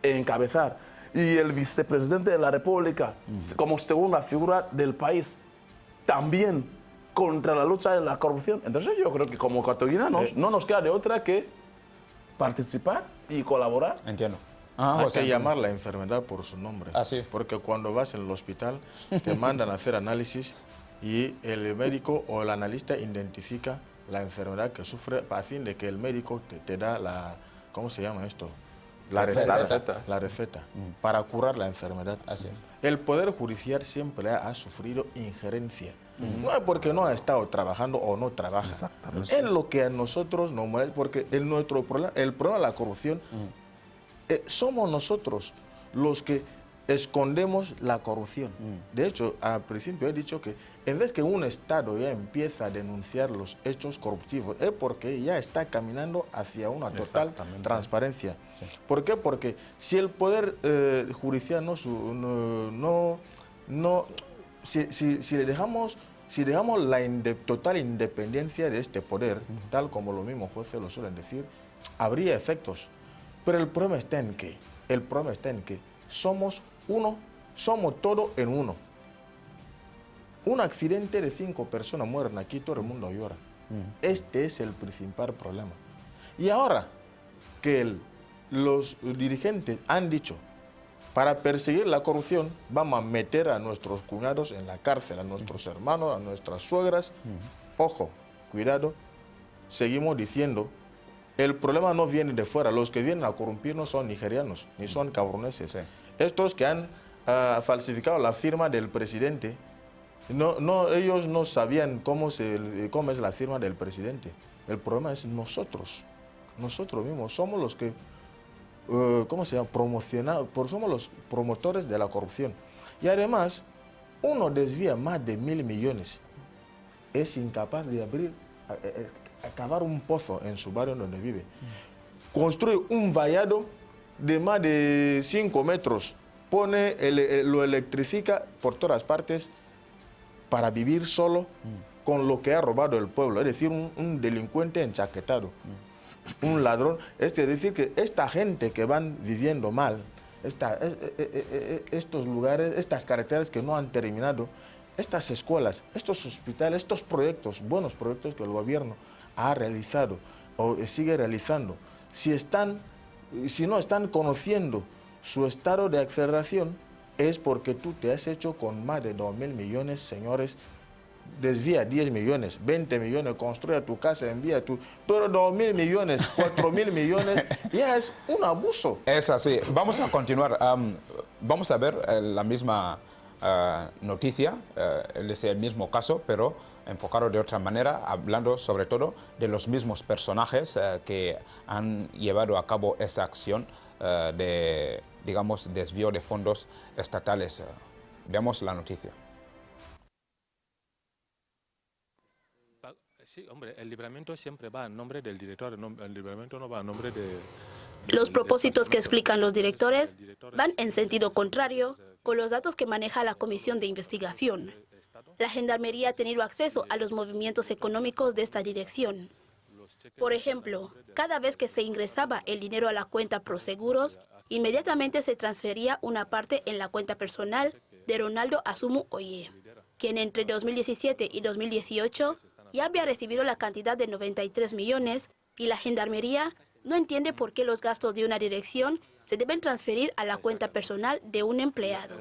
en encabezar y el vicepresidente de la República como segunda figura del país también contra la lucha de la corrupción, entonces yo creo que como ecuatorianos no nos queda de otra que participar y colaborar. Entiendo. Hay que llamar la enfermedad por su nombre. Así. Porque cuando vas en el hospital te mandan a hacer análisis y el médico o el analista identifica la enfermedad que sufre a fin de que el médico te da la, ¿cómo se llama esto? La receta. La receta. Para curar la enfermedad. Así es. El Poder Judicial siempre ha sufrido injerencia. No es porque no ha estado trabajando o no trabaja. Exactamente. Es lo que a nosotros nos molesta, porque el problema de la corrupción, somos nosotros los que escondemos la corrupción. De hecho, al principio he dicho que en vez que un Estado ya empieza a denunciar los hechos corruptivos, es porque ya está caminando hacia una total transparencia. Sí. ¿Por qué? Porque si el Poder Judicial si le dejamos la total independencia de este poder, tal como los mismos jueces lo suelen decir, habría efectos. Pero el problema está en que somos uno, somos todo en uno. Un accidente de 5 personas mueren aquí, todo el mundo llora. Este es el principal problema. Y ahora que los dirigentes han dicho, para perseguir la corrupción, vamos a meter a nuestros cuñados en la cárcel, a nuestros hermanos, a nuestras suegras. Ojo, cuidado, seguimos diciendo, el problema no viene de fuera. Los que vienen a corrompirnos son nigerianos, ni son cameruneses. Sí. Estos que han falsificado la firma del presidente, ellos no sabían cómo es la firma del presidente. El problema es nosotros mismos, somos los que somos los promotores de la corrupción. Y además, uno desvía más de 1.000 millones. Es incapaz de cavar un pozo en su barrio donde vive. Construye un vallado de más de 5 metros. Lo electrifica por todas partes para vivir solo con lo que ha robado el pueblo. Es decir, un delincuente enchaquetado. Un ladrón, es decir, que esta gente que van viviendo mal, estos lugares, estas carreteras que no han terminado, estas escuelas, estos hospitales, estos proyectos, buenos proyectos que el gobierno ha realizado o sigue realizando, si no están conociendo su estado de aceleración, es porque tú te has hecho con más de 2.000 millones, señores. Desvía 10 millones, 20 millones, construye tu casa, envía tu... Pero 2.000 millones, 4.000 millones, ya es un abuso. Es así. Vamos a continuar. Vamos a ver la misma noticia, es el mismo caso, pero enfocado de otra manera, hablando sobre todo de los mismos personajes que han llevado a cabo esa acción de, digamos, desvío de fondos estatales. Veamos la noticia. Sí, hombre, el libramiento siempre va a nombre del director, el libramiento no va a nombre de... Los propósitos que explican los directores van en sentido contrario con los datos que maneja la Comisión de Investigación. La Gendarmería ha tenido acceso a los movimientos económicos de esta dirección. Por ejemplo, cada vez que se ingresaba el dinero a la cuenta Proseguros, inmediatamente se transfería una parte en la cuenta personal de Ronaldo Asumu Oye, quien entre 2017 y 2018 ya había recibido la cantidad de 93 millones y la Gendarmería no entiende por qué los gastos de una dirección se deben transferir a la cuenta personal de un empleado.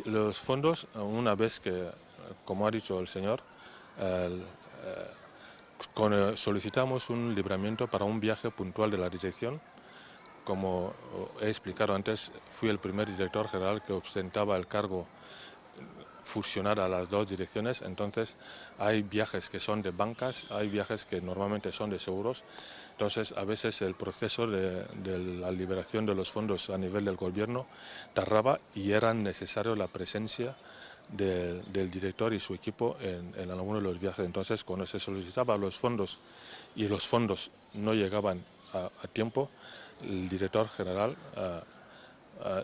Los fondos, una vez que, como ha dicho el señor, solicitamos un libramiento para un viaje puntual de la dirección. Como he explicado antes, fui el primer director general que ostentaba el cargo fusionar a las dos direcciones, entonces hay viajes que son de bancas, hay viajes que normalmente son de seguros, entonces a veces el proceso de la liberación de los fondos a nivel del gobierno tardaba y era necesario la presencia del director y su equipo en algunos de los viajes. Entonces cuando se solicitaban los fondos y los fondos no llegaban a tiempo, el director general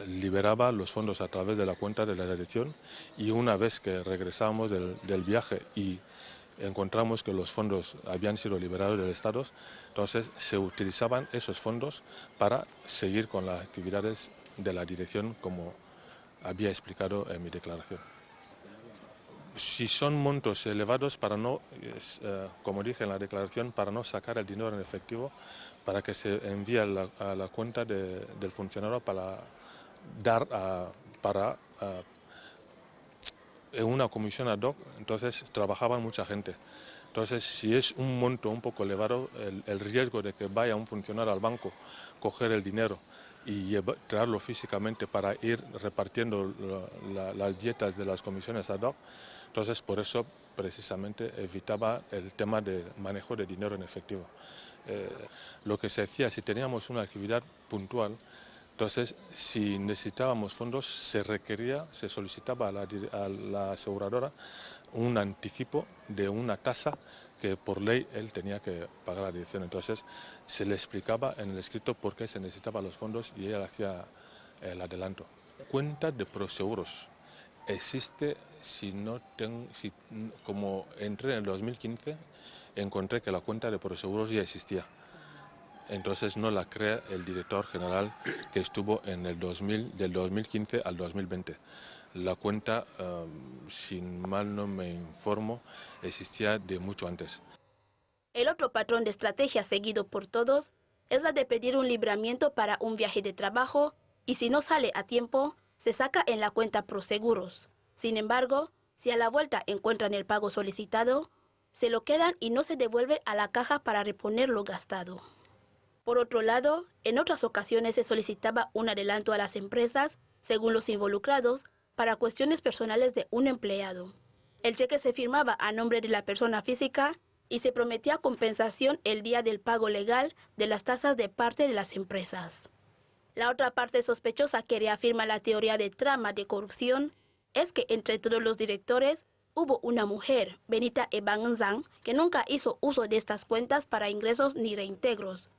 liberaba los fondos a través de la cuenta de la dirección, y una vez que regresamos del viaje y encontramos que los fondos habían sido liberados del Estado, entonces se utilizaban esos fondos para seguir con las actividades de la dirección, como había explicado en mi declaración. Si son montos elevados, para no, como dije en la declaración, para no sacar el dinero en efectivo, para que se envíe a la cuenta del funcionario para dar en una comisión ad hoc, entonces trabajaban mucha gente. Entonces, si es un monto un poco elevado, el riesgo de que vaya un funcionario al banco, coger el dinero, y traerlo físicamente para ir repartiendo las dietas de las comisiones ad hoc. Entonces, por eso precisamente evitaba el tema de manejo de dinero en efectivo. Lo que se decía, si teníamos una actividad puntual, entonces si necesitábamos fondos, se solicitaba a la aseguradora un anticipo de una tasa que por ley él tenía que pagar a la dirección. Entonces se le explicaba en el escrito por qué se necesitaban los fondos y ella hacía el adelanto. Cuenta de proseguros existe como entré en el 2015, encontré que la cuenta de proseguros ya existía. Entonces no la crea el director general que estuvo en el del 2015 al 2020. La cuenta, si mal no me informo, existía de mucho antes. El otro patrón de estrategia seguido por todos es la de pedir un libramiento para un viaje de trabajo y si no sale a tiempo, se saca en la cuenta Proseguros. Sin embargo, si a la vuelta encuentran el pago solicitado, se lo quedan y no se devuelve a la caja para reponer lo gastado. Por otro lado, en otras ocasiones se solicitaba un adelanto a las empresas, según los involucrados, para cuestiones personales de un empleado. El cheque se firmaba a nombre de la persona física y se prometía compensación el día del pago legal de las tasas de parte de las empresas. La otra parte sospechosa que reafirma la teoría de trama de corrupción es que entre todos los directores hubo una mujer, Benita Ebanzan, que nunca hizo uso de estas cuentas para ingresos ni reintegros.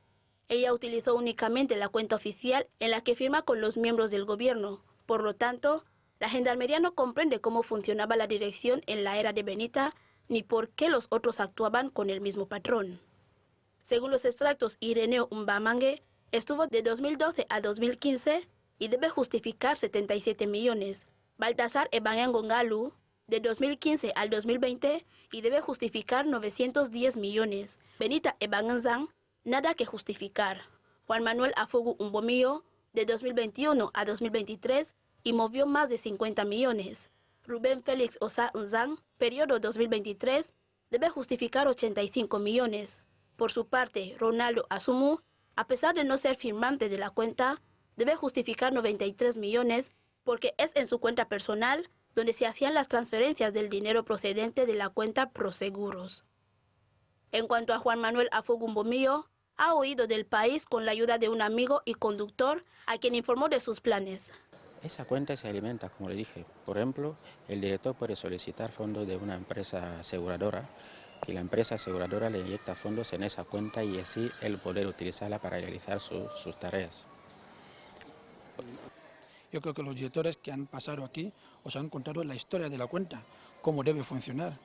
Ella utilizó únicamente la cuenta oficial en la que firma con los miembros del gobierno. Por lo tanto, la Gendarmería no comprende cómo funcionaba la dirección en la era de Benita ni por qué los otros actuaban con el mismo patrón. Según los extractos, Ireneo Mbamangue estuvo de 2012 a 2015 y debe justificar 77 millones. Baltasar Ebanyangongalu de 2015 al 2020 y debe justificar 910 millones. Benita Ebanzan, nada que justificar. Juan Manuel Afogu Umbomío, de 2021 a 2023, y movió más de 50 millones. Rubén Félix Osa Nzan, periodo 2023, debe justificar 85 millones. Por su parte, Ronaldo Asumu, a pesar de no ser firmante de la cuenta, debe justificar 93 millones porque es en su cuenta personal donde se hacían las transferencias del dinero procedente de la cuenta Proseguros. En cuanto a Juan Manuel Afogu Umbomío, ha huido del país con la ayuda de un amigo y conductor a quien informó de sus planes. Esa cuenta se alimenta, como le dije. Por ejemplo, el director puede solicitar fondos de una empresa aseguradora y la empresa aseguradora le inyecta fondos en esa cuenta y así él poder utilizarla para realizar sus tareas. Yo creo que los directores que han pasado aquí os han contado la historia de la cuenta, cómo debe funcionar.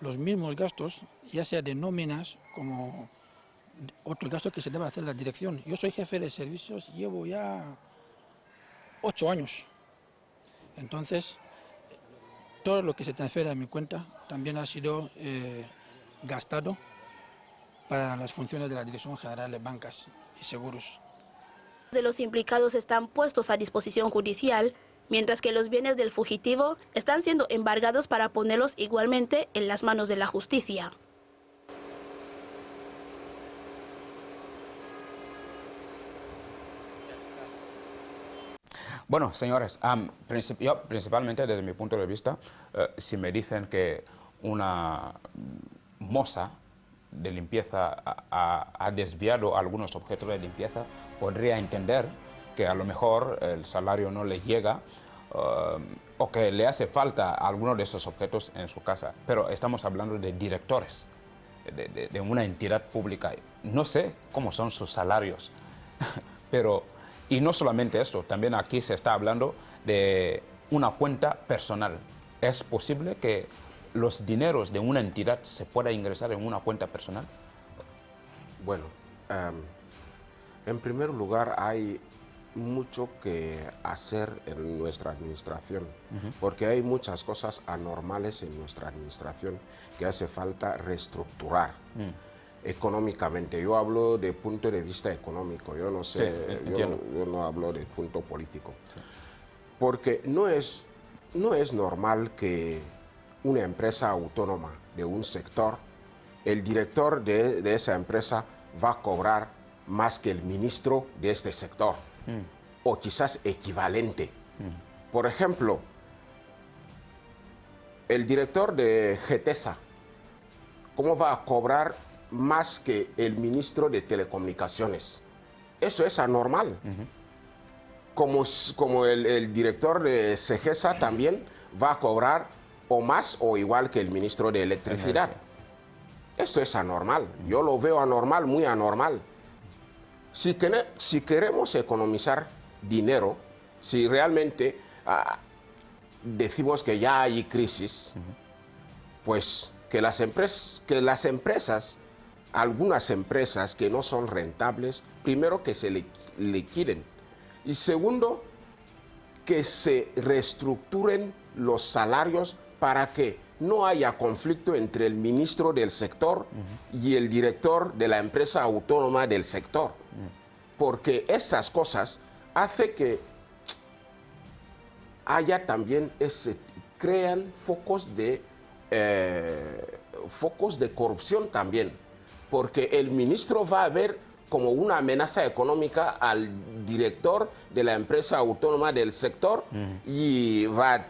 Los mismos gastos, ya sea de nóminas como otros gastos que se debe hacer la dirección. Yo soy jefe de servicios, llevo ya 8 años. Entonces, todo lo que se transfiere a mi cuenta también ha sido gastado para las funciones de la Dirección General de Bancas y Seguros. De los implicados están puestos a disposición judicial, mientras que los bienes del fugitivo están siendo embargados para ponerlos igualmente en las manos de la justicia. Bueno, señores, yo principalmente desde mi punto de vista, si me dicen que una moza de limpieza ha desviado algunos objetos de limpieza, podría entender que a lo mejor el salario no le llega o que le hace falta alguno de esos objetos en su casa. Pero estamos hablando de directores de una entidad pública. No sé cómo son sus salarios, pero... Y no solamente esto, también aquí se está hablando de una cuenta personal. ¿Es posible que los dineros de una entidad se pueda ingresar en una cuenta personal? Bueno, en primer lugar hay mucho que hacer en nuestra administración, porque hay muchas cosas anormales en nuestra administración que hace falta reestructurar. Económicamente, yo hablo de punto de vista económico, yo no sé, sí, yo no hablo de punto político. Sí. Porque no es normal que una empresa autónoma de un sector, el director de esa empresa va a cobrar más que el ministro de este sector. o quizás equivalente. Por ejemplo, el director de GETESA, ¿cómo va a cobrar más que el ministro de Telecomunicaciones? Eso es anormal. Como el director de SEGESA también va a cobrar o más o igual que el ministro de Electricidad. Esto es anormal. Yo lo veo anormal, muy anormal. Si queremos economizar dinero, si realmente decimos que ya hay crisis, pues que las empresas, algunas empresas que no son rentables, primero que se liquiden. Y segundo, que se reestructuren los salarios para que no haya conflicto entre el ministro del sector y el director de la empresa autónoma del sector. Porque esas cosas hacen que haya también, crean focos de corrupción también. Porque el ministro va a ver como una amenaza económica al director de la empresa autónoma del sector y va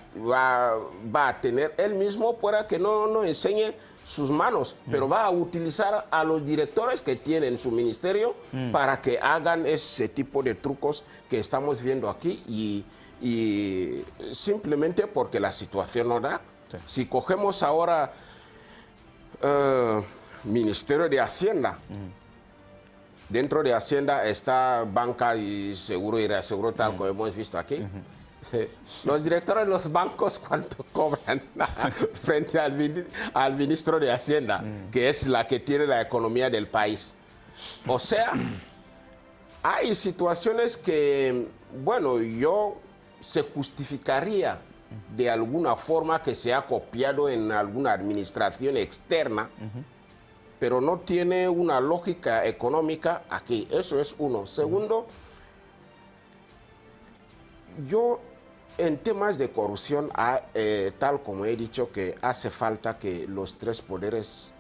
a tener él mismo para que no enseñe sus manos, pero va a utilizar a los directores que tienen su ministerio para que hagan ese tipo de trucos que estamos viendo aquí y simplemente porque la situación no da. Sí. Si cogemos ahora Ministerio de Hacienda, dentro de Hacienda está banca y seguro y reaseguro, tal como hemos visto aquí. Los directores de los bancos, ¿cuánto cobran frente al ministro de Hacienda, que es la que tiene la economía del país? O sea, hay situaciones que, bueno, se justificaría de alguna forma que se ha copiado en alguna administración externa, pero no tiene una lógica económica aquí. Eso es uno. Segundo, yo en temas de corrupción, tal como he dicho, que hace falta que los tres poderes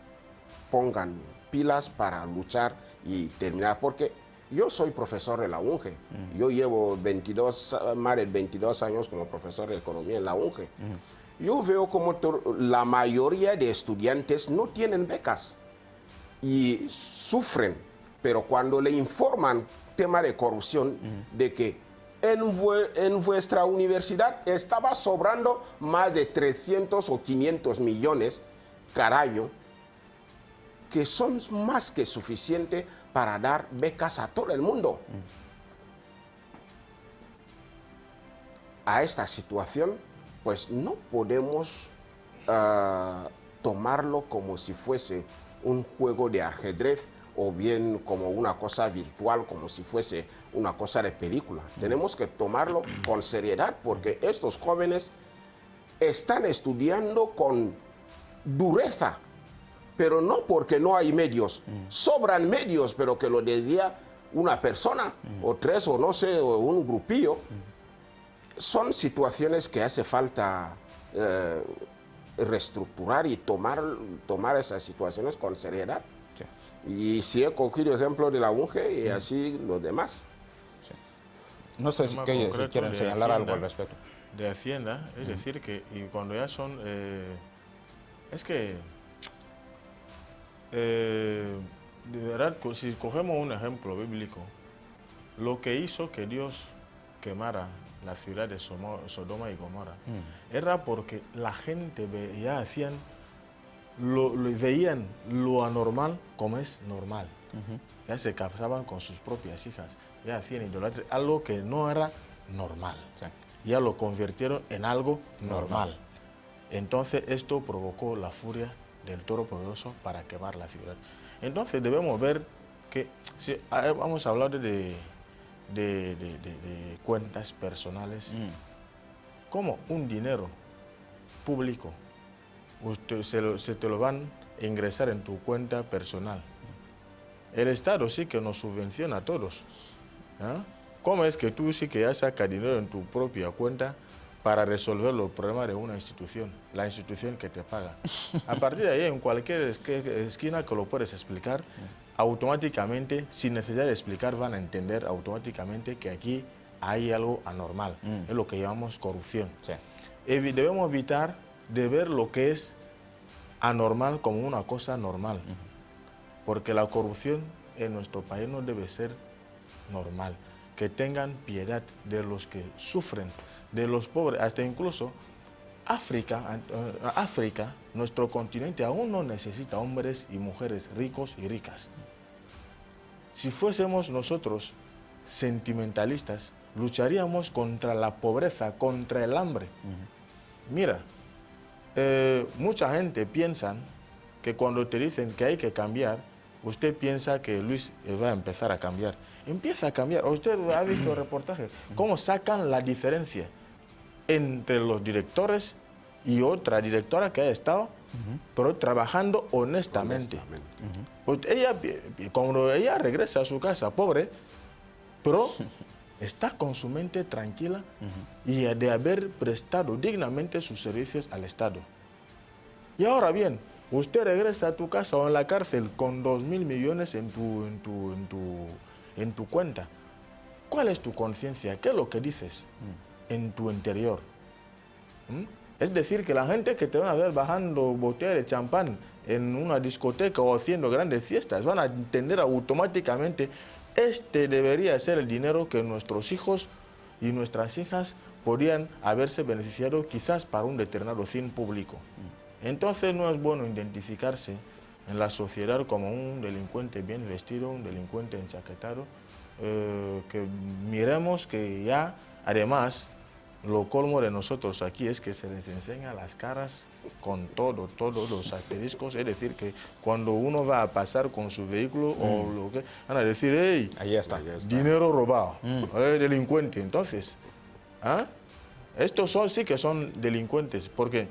pongan pilas para luchar y terminar, porque yo soy profesor de la UNGE. Yo llevo más de 22 años como profesor de economía en la UNGE. Yo veo como la mayoría de estudiantes no tienen becas y sufren, pero cuando le informan tema de corrupción, de que en vuestra universidad estaba sobrando más de 300 o 500 millones cada año, que son más que suficiente para dar becas a todo el mundo. A esta situación, pues no podemos tomarlo como si fuese un juego de ajedrez o bien como una cosa virtual, como si fuese una cosa de película. Tenemos que tomarlo con seriedad porque estos jóvenes están estudiando con dureza, pero no porque no hay medios. Sobran medios, pero que lo decía una persona, o tres, o no sé, o un grupillo. Son situaciones que hace falta reestructurar y tomar esas situaciones con seriedad. Sí. Y si he cogido ejemplo de la UNGE y así los demás. Sí. No sé si quieren señalar algo al respecto. De Hacienda, es decir, que y cuando ya son... es que... de verdad, si cogemos un ejemplo bíblico, lo que hizo que Dios quemara la ciudad de Sodoma y Gomorra era porque la gente veían lo anormal como es normal. Ya se casaban con sus propias hijas, ya hacían idolatría, algo que no era normal. Sí. Ya lo convirtieron en algo normal. Entonces esto provocó la furia del Todopoderoso para quemar la ciudad. Entonces debemos ver que, si vamos a hablar de cuentas personales, como un dinero público se te lo van a ingresar en tu cuenta personal. El Estado sí que nos subvenciona a todos. ¿Cómo es que tú sí que ya sacas dinero en tu propia cuenta para resolver los problemas de una institución, la institución que te paga? A partir de ahí, en cualquier esquina que lo puedes explicar, automáticamente, sin necesidad de explicar, van a entender automáticamente que aquí hay algo anormal. Es lo que llamamos corrupción. Sí. Debemos evitar de ver lo que es anormal como una cosa normal. Porque la corrupción en nuestro país no debe ser normal. Que tengan piedad de los que sufren, de los pobres, hasta incluso África, nuestro continente, aún no necesita hombres y mujeres ricos y ricas. Si fuésemos nosotros sentimentalistas, lucharíamos contra la pobreza, contra el hambre. Mira, mucha gente piensa que cuando te dicen que hay que cambiar, usted piensa que Luis va a empezar a cambiar. Empieza a cambiar. Usted ha visto el reportaje, cómo sacan la diferencia entre los directores y otra directora que ha estado, pero trabajando honestamente. Pues cuando ella regresa a su casa, pobre, pero está con su mente tranquila y de haber prestado dignamente sus servicios al Estado. Y ahora bien, usted regresa a tu casa o en la cárcel con 2.000 millones en tu cuenta. ¿Cuál es tu conciencia? ¿Qué es lo que dices en tu interior? Es decir, que la gente que te van a ver bajando botellas de champán en una discoteca o haciendo grandes fiestas van a entender automáticamente: este debería ser el dinero que nuestros hijos y nuestras hijas podrían haberse beneficiado quizás para un determinado fin público. Entonces no es bueno identificarse en la sociedad como un delincuente bien vestido, un delincuente enchaquetado, que miremos que ya, además, lo colmo de nosotros aquí es que se les enseña las caras con todos los asteriscos, es decir, que cuando uno va a pasar con su vehículo o lo que, van a decir: hey, ahí está. Dinero robado, delincuente. Entonces, estos sí que son delincuentes, porque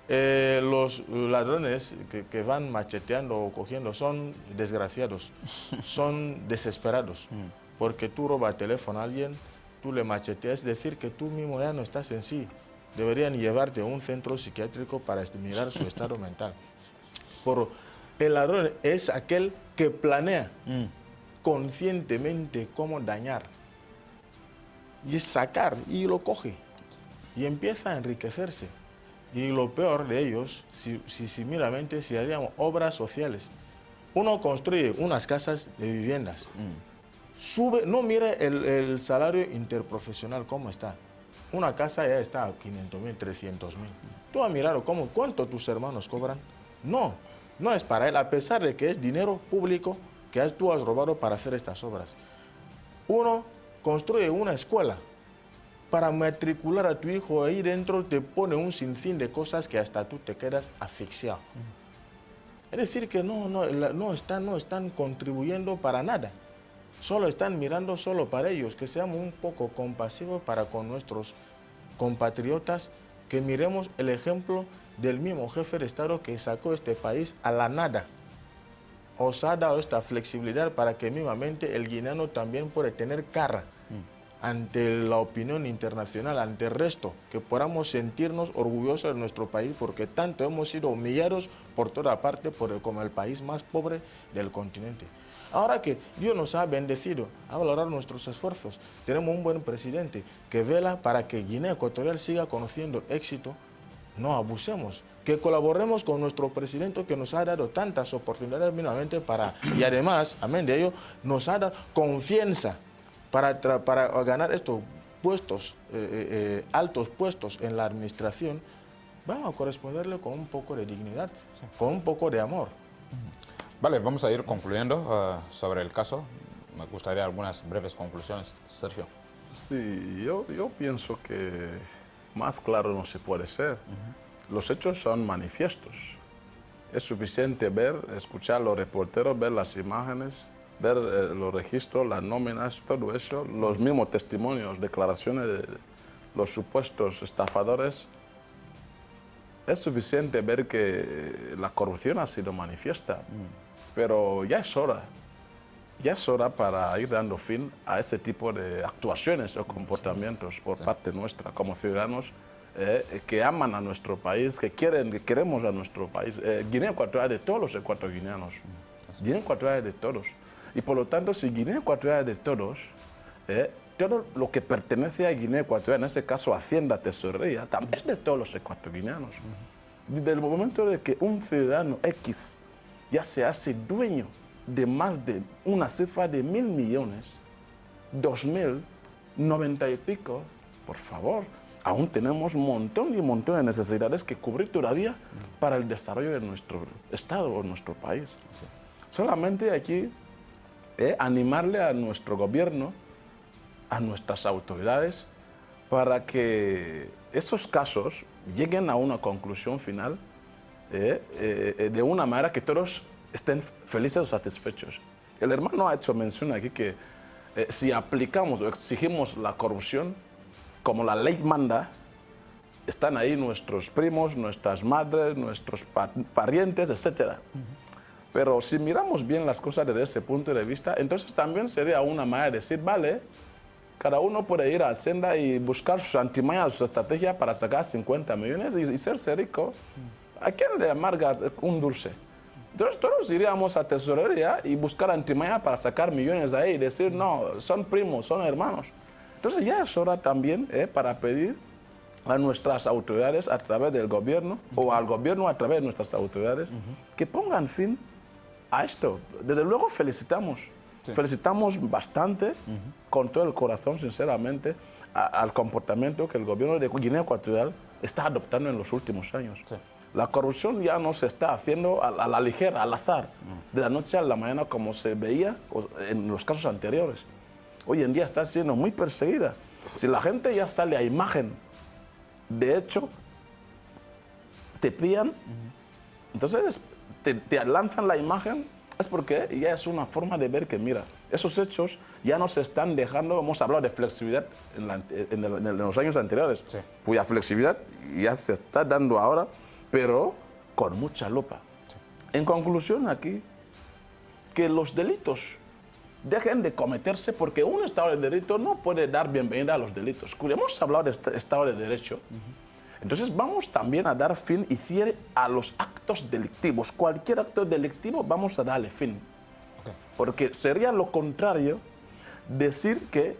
los ladrones que van macheteando o cogiendo son desgraciados, son desesperados, porque tú robas teléfono a alguien, tú le macheteas, es decir, que tú mismo ya no estás en sí. Deberían llevarte a un centro psiquiátrico para mirar su estado mental. Pero el ladrón es aquel que planea conscientemente cómo dañar y sacar, y lo coge y empieza a enriquecerse. Y lo peor de ellos, si meramente si haríamos obras sociales, uno construye unas casas de viviendas, sube, no mire el salario interprofesional cómo está. Una casa ya está a 500.000, 300.000. ¿Tú has mirado cuánto tus hermanos cobran? No, no es para él, a pesar de que es dinero público que tú has robado para hacer estas obras. Uno construye una escuela para matricular a tu hijo, ahí dentro te pone un sinfín de cosas que hasta tú te quedas asfixiado. Es decir, que no están contribuyendo para nada. Solo están mirando solo para ellos, que seamos un poco compasivos para con nuestros compatriotas, que miremos el ejemplo del mismo jefe de Estado que sacó este país a la nada. Os ha dado esta flexibilidad para que mismamente el guineano también puede tener cara ante la opinión internacional, ante el resto, que podamos sentirnos orgullosos de nuestro país, porque tanto hemos sido humillados por toda parte como el país más pobre del continente. Ahora que Dios nos ha bendecido, ha valorado nuestros esfuerzos, tenemos un buen presidente que vela para que Guinea Ecuatorial siga conociendo éxito, no abusemos, que colaboremos con nuestro presidente que nos ha dado tantas oportunidades mínimamente y además, amén de ello, nos ha dado confianza para ganar estos puestos, altos puestos en la administración. Vamos a corresponderle con un poco de dignidad, con un poco de amor. Vale, vamos a ir concluyendo sobre el caso. Me gustaría algunas breves conclusiones, Sergio. Sí, yo pienso que más claro no se puede ser. Los hechos son manifiestos. Es suficiente escuchar a los reporteros, ver las imágenes, ver los registros, las nóminas, todo eso, los mismos testimonios, declaraciones de los supuestos estafadores. Es suficiente ver que la corrupción ha sido manifiesta, pero ya es hora para ir dando fin a ese tipo de actuaciones o comportamientos por parte nuestra como ciudadanos que aman a nuestro país, que queremos a nuestro país. Guinea Ecuatorial es de todos los ecuatorianos, Guinea Ecuatorial es de todos. Y por lo tanto, si Guinea Ecuatorial es de todos, todo lo que pertenece a Guinea Ecuatorial, en este caso Hacienda, Tesorería, también es de todos los ecuatorianos. Desde el momento de que un ciudadano X ya se hace dueño de más de una cifra de 1.000 millones, 2.000, 90 y pico, por favor, aún tenemos un montón y un montón de necesidades que cubrir todavía para el desarrollo de nuestro Estado o nuestro país. Solamente aquí animarle a nuestro gobierno, a nuestras autoridades, para que esos casos lleguen a una conclusión final de una manera que todos estén felices o satisfechos. El hermano ha hecho mención aquí que si aplicamos o exigimos la corrupción, como la ley manda, están ahí nuestros primos, nuestras madres, nuestros parientes, etc. Pero si miramos bien las cosas desde ese punto de vista, entonces también sería una manera de decir, vale, cada uno puede ir a Hacienda y buscar sus antimañas, su estrategia para sacar 50 millones y serse rico. ¿A quién le amarga un dulce? Entonces todos iríamos a Tesorería y buscar antimaña para sacar millones ahí y decir, no, son primos, son hermanos. Entonces ya es hora también para pedir a nuestras autoridades a través del gobierno o al gobierno a través de nuestras autoridades que pongan fin a esto. Desde luego felicitamos. Sí. Felicitamos bastante, con todo el corazón, sinceramente, al comportamiento que el gobierno de Guinea Ecuatorial está adoptando en los últimos años. Sí. La corrupción ya no se está haciendo a la ligera, al azar, de la noche a la mañana como se veía en los casos anteriores. Hoy en día está siendo muy perseguida. Si la gente ya sale a imagen, de hecho, te pillan, entonces te lanzan la imagen, es porque ya es una forma de ver que, mira, esos hechos ya no se están dejando. Hemos hablado de flexibilidad en los años anteriores, sí, cuya flexibilidad ya se está dando ahora, pero con mucha lupa. Sí. En conclusión aquí, que los delitos dejen de cometerse, porque un Estado de Derecho no puede dar bienvenida a los delitos. Hemos hablado de Estado de Derecho, entonces vamos también a dar fin y cierre a los actos delictivos. Cualquier acto delictivo vamos a darle fin. Okay. Porque sería lo contrario decir que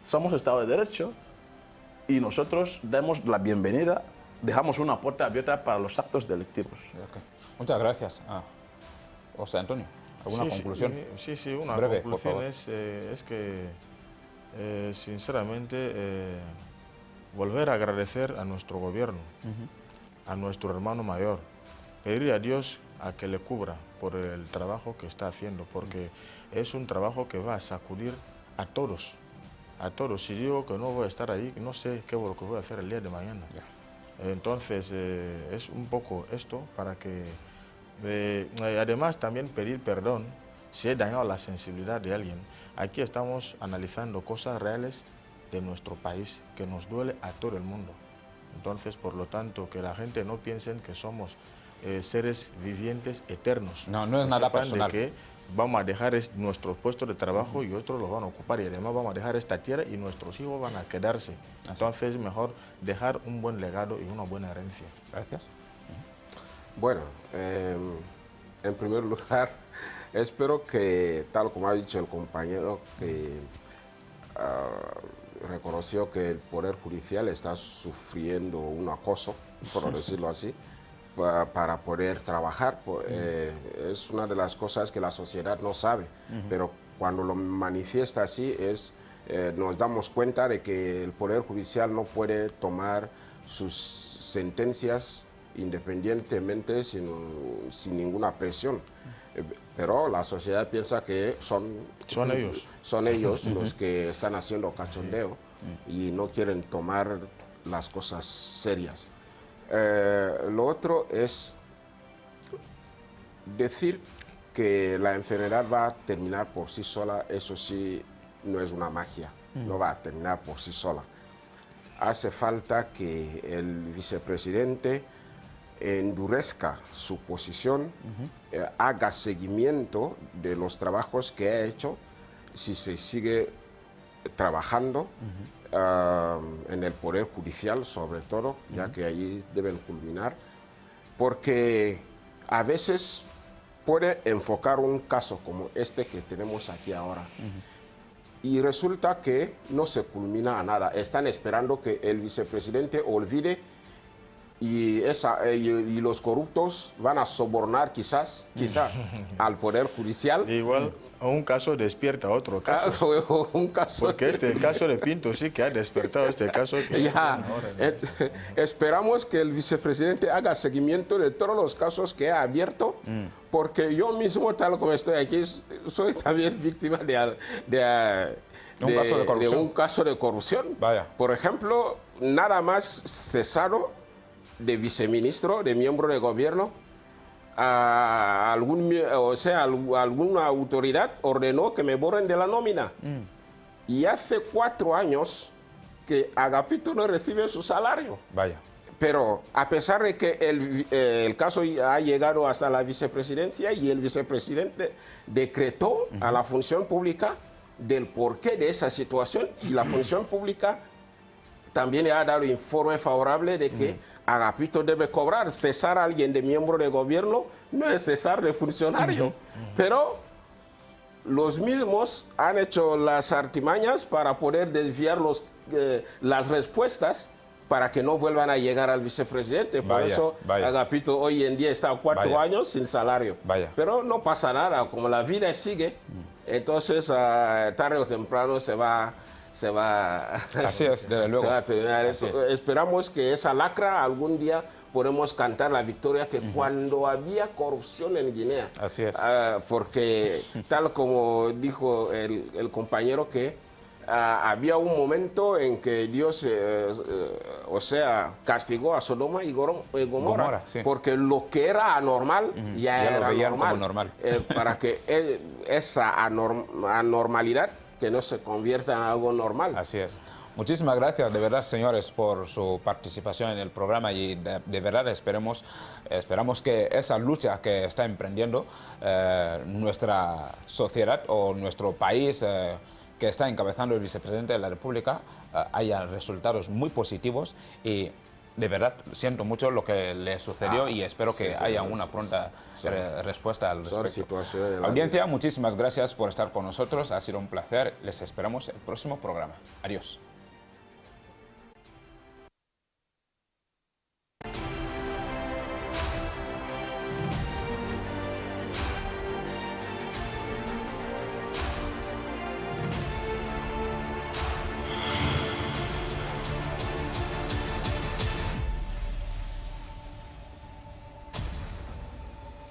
somos Estado de Derecho y nosotros damos la bienvenida, dejamos una puerta abierta para los actos delictivos. Okay. Muchas gracias. José Antonio, ¿alguna conclusión? Sí, una breve, conclusión es que, sinceramente, volver a agradecer a nuestro gobierno, a nuestro hermano mayor, pedir a Dios a que le cubra por el trabajo que está haciendo, porque es un trabajo que va a sacudir a todos. A todos. Si digo que no voy a estar ahí, no sé qué es lo que voy a hacer el día de mañana. Yeah. Entonces, es un poco esto para que... además, también pedir perdón si he dañado la sensibilidad de alguien. Aquí estamos analizando cosas reales de nuestro país que nos duele a todo el mundo. Entonces, por lo tanto, que la gente no piense que somos seres vivientes eternos. No es nada personal. De que vamos a dejar nuestros puestos de trabajo y otros los van a ocupar, y además vamos a dejar esta tierra y nuestros hijos van a quedarse. Entonces, es mejor dejar un buen legado y una buena herencia. Gracias. Bueno, en primer lugar, espero que, tal como ha dicho el compañero, que reconoció que el Poder Judicial está sufriendo un acoso, por decirlo así, para poder trabajar. Es una de las cosas que la sociedad no sabe, pero cuando lo manifiesta así nos damos cuenta de que el Poder Judicial no puede tomar sus sentencias independientemente, sin ninguna presión. Pero la sociedad piensa que son ellos los que están haciendo cachondeo y no quieren tomar las cosas serias. Lo otro es decir que la enfermedad va a terminar por sí sola. Eso sí, no es una magia, no va a terminar por sí sola. Hace falta que el vicepresidente endurezca su posición, haga seguimiento de los trabajos que ha hecho, si se sigue trabajando en el Poder Judicial, sobre todo, ya que allí deben culminar, porque a veces puede enfocar un caso como este que tenemos aquí ahora, y resulta que no se culmina a nada. Están esperando que el vicepresidente olvide y los corruptos van a sobornar quizás al Poder Judicial. Igual un caso despierta otro caso. Un caso. Porque este caso de Pinto sí que ha despertado este caso. Esperamos que el vicepresidente haga seguimiento de todos los casos que ha abierto, porque yo mismo, tal como estoy aquí, soy también víctima de un caso de corrupción. Vaya. Por ejemplo, nada más cesado de viceministro, de miembro de gobierno, alguna autoridad ordenó que me borren de la nómina. Y hace 4 años que Agapito no recibe su salario. Vaya. Pero a pesar de que el caso ha llegado hasta la vicepresidencia y el vicepresidente decretó a la función pública del porqué de esa situación, y la función pública también le ha dado informe favorable de que Agapito debe cobrar. Cesar a alguien de miembro de gobierno no es cesar de funcionario. Pero los mismos han hecho las artimañas para poder desviar las respuestas para que no vuelvan a llegar al vicepresidente. Por eso Agapito hoy en día está 4 años sin salario. Pero no pasa nada, como la vida sigue, entonces tarde o temprano se va Así es, desde luego. Se va a terminar eso. Esperamos que esa lacra algún día podemos cantar la victoria que cuando había corrupción en Guinea. Así es. Porque tal como dijo el compañero que había un momento en que Dios, castigó a Sodoma y Gomorra, porque lo que era anormal ya era normal. Para que esa anormalidad que no se convierta en algo normal. Así es. Muchísimas gracias, de verdad, señores, por su participación en el programa, y de verdad esperamos que esa lucha que está emprendiendo nuestra sociedad o nuestro país que está encabezando el vicepresidente de la República haya resultados muy positivos, y de verdad siento mucho lo que le sucedió y espero que haya una pronta respuesta al respecto. Audiencia, muchísimas gracias por estar con nosotros, ha sido un placer, les esperamos el próximo programa. Adiós.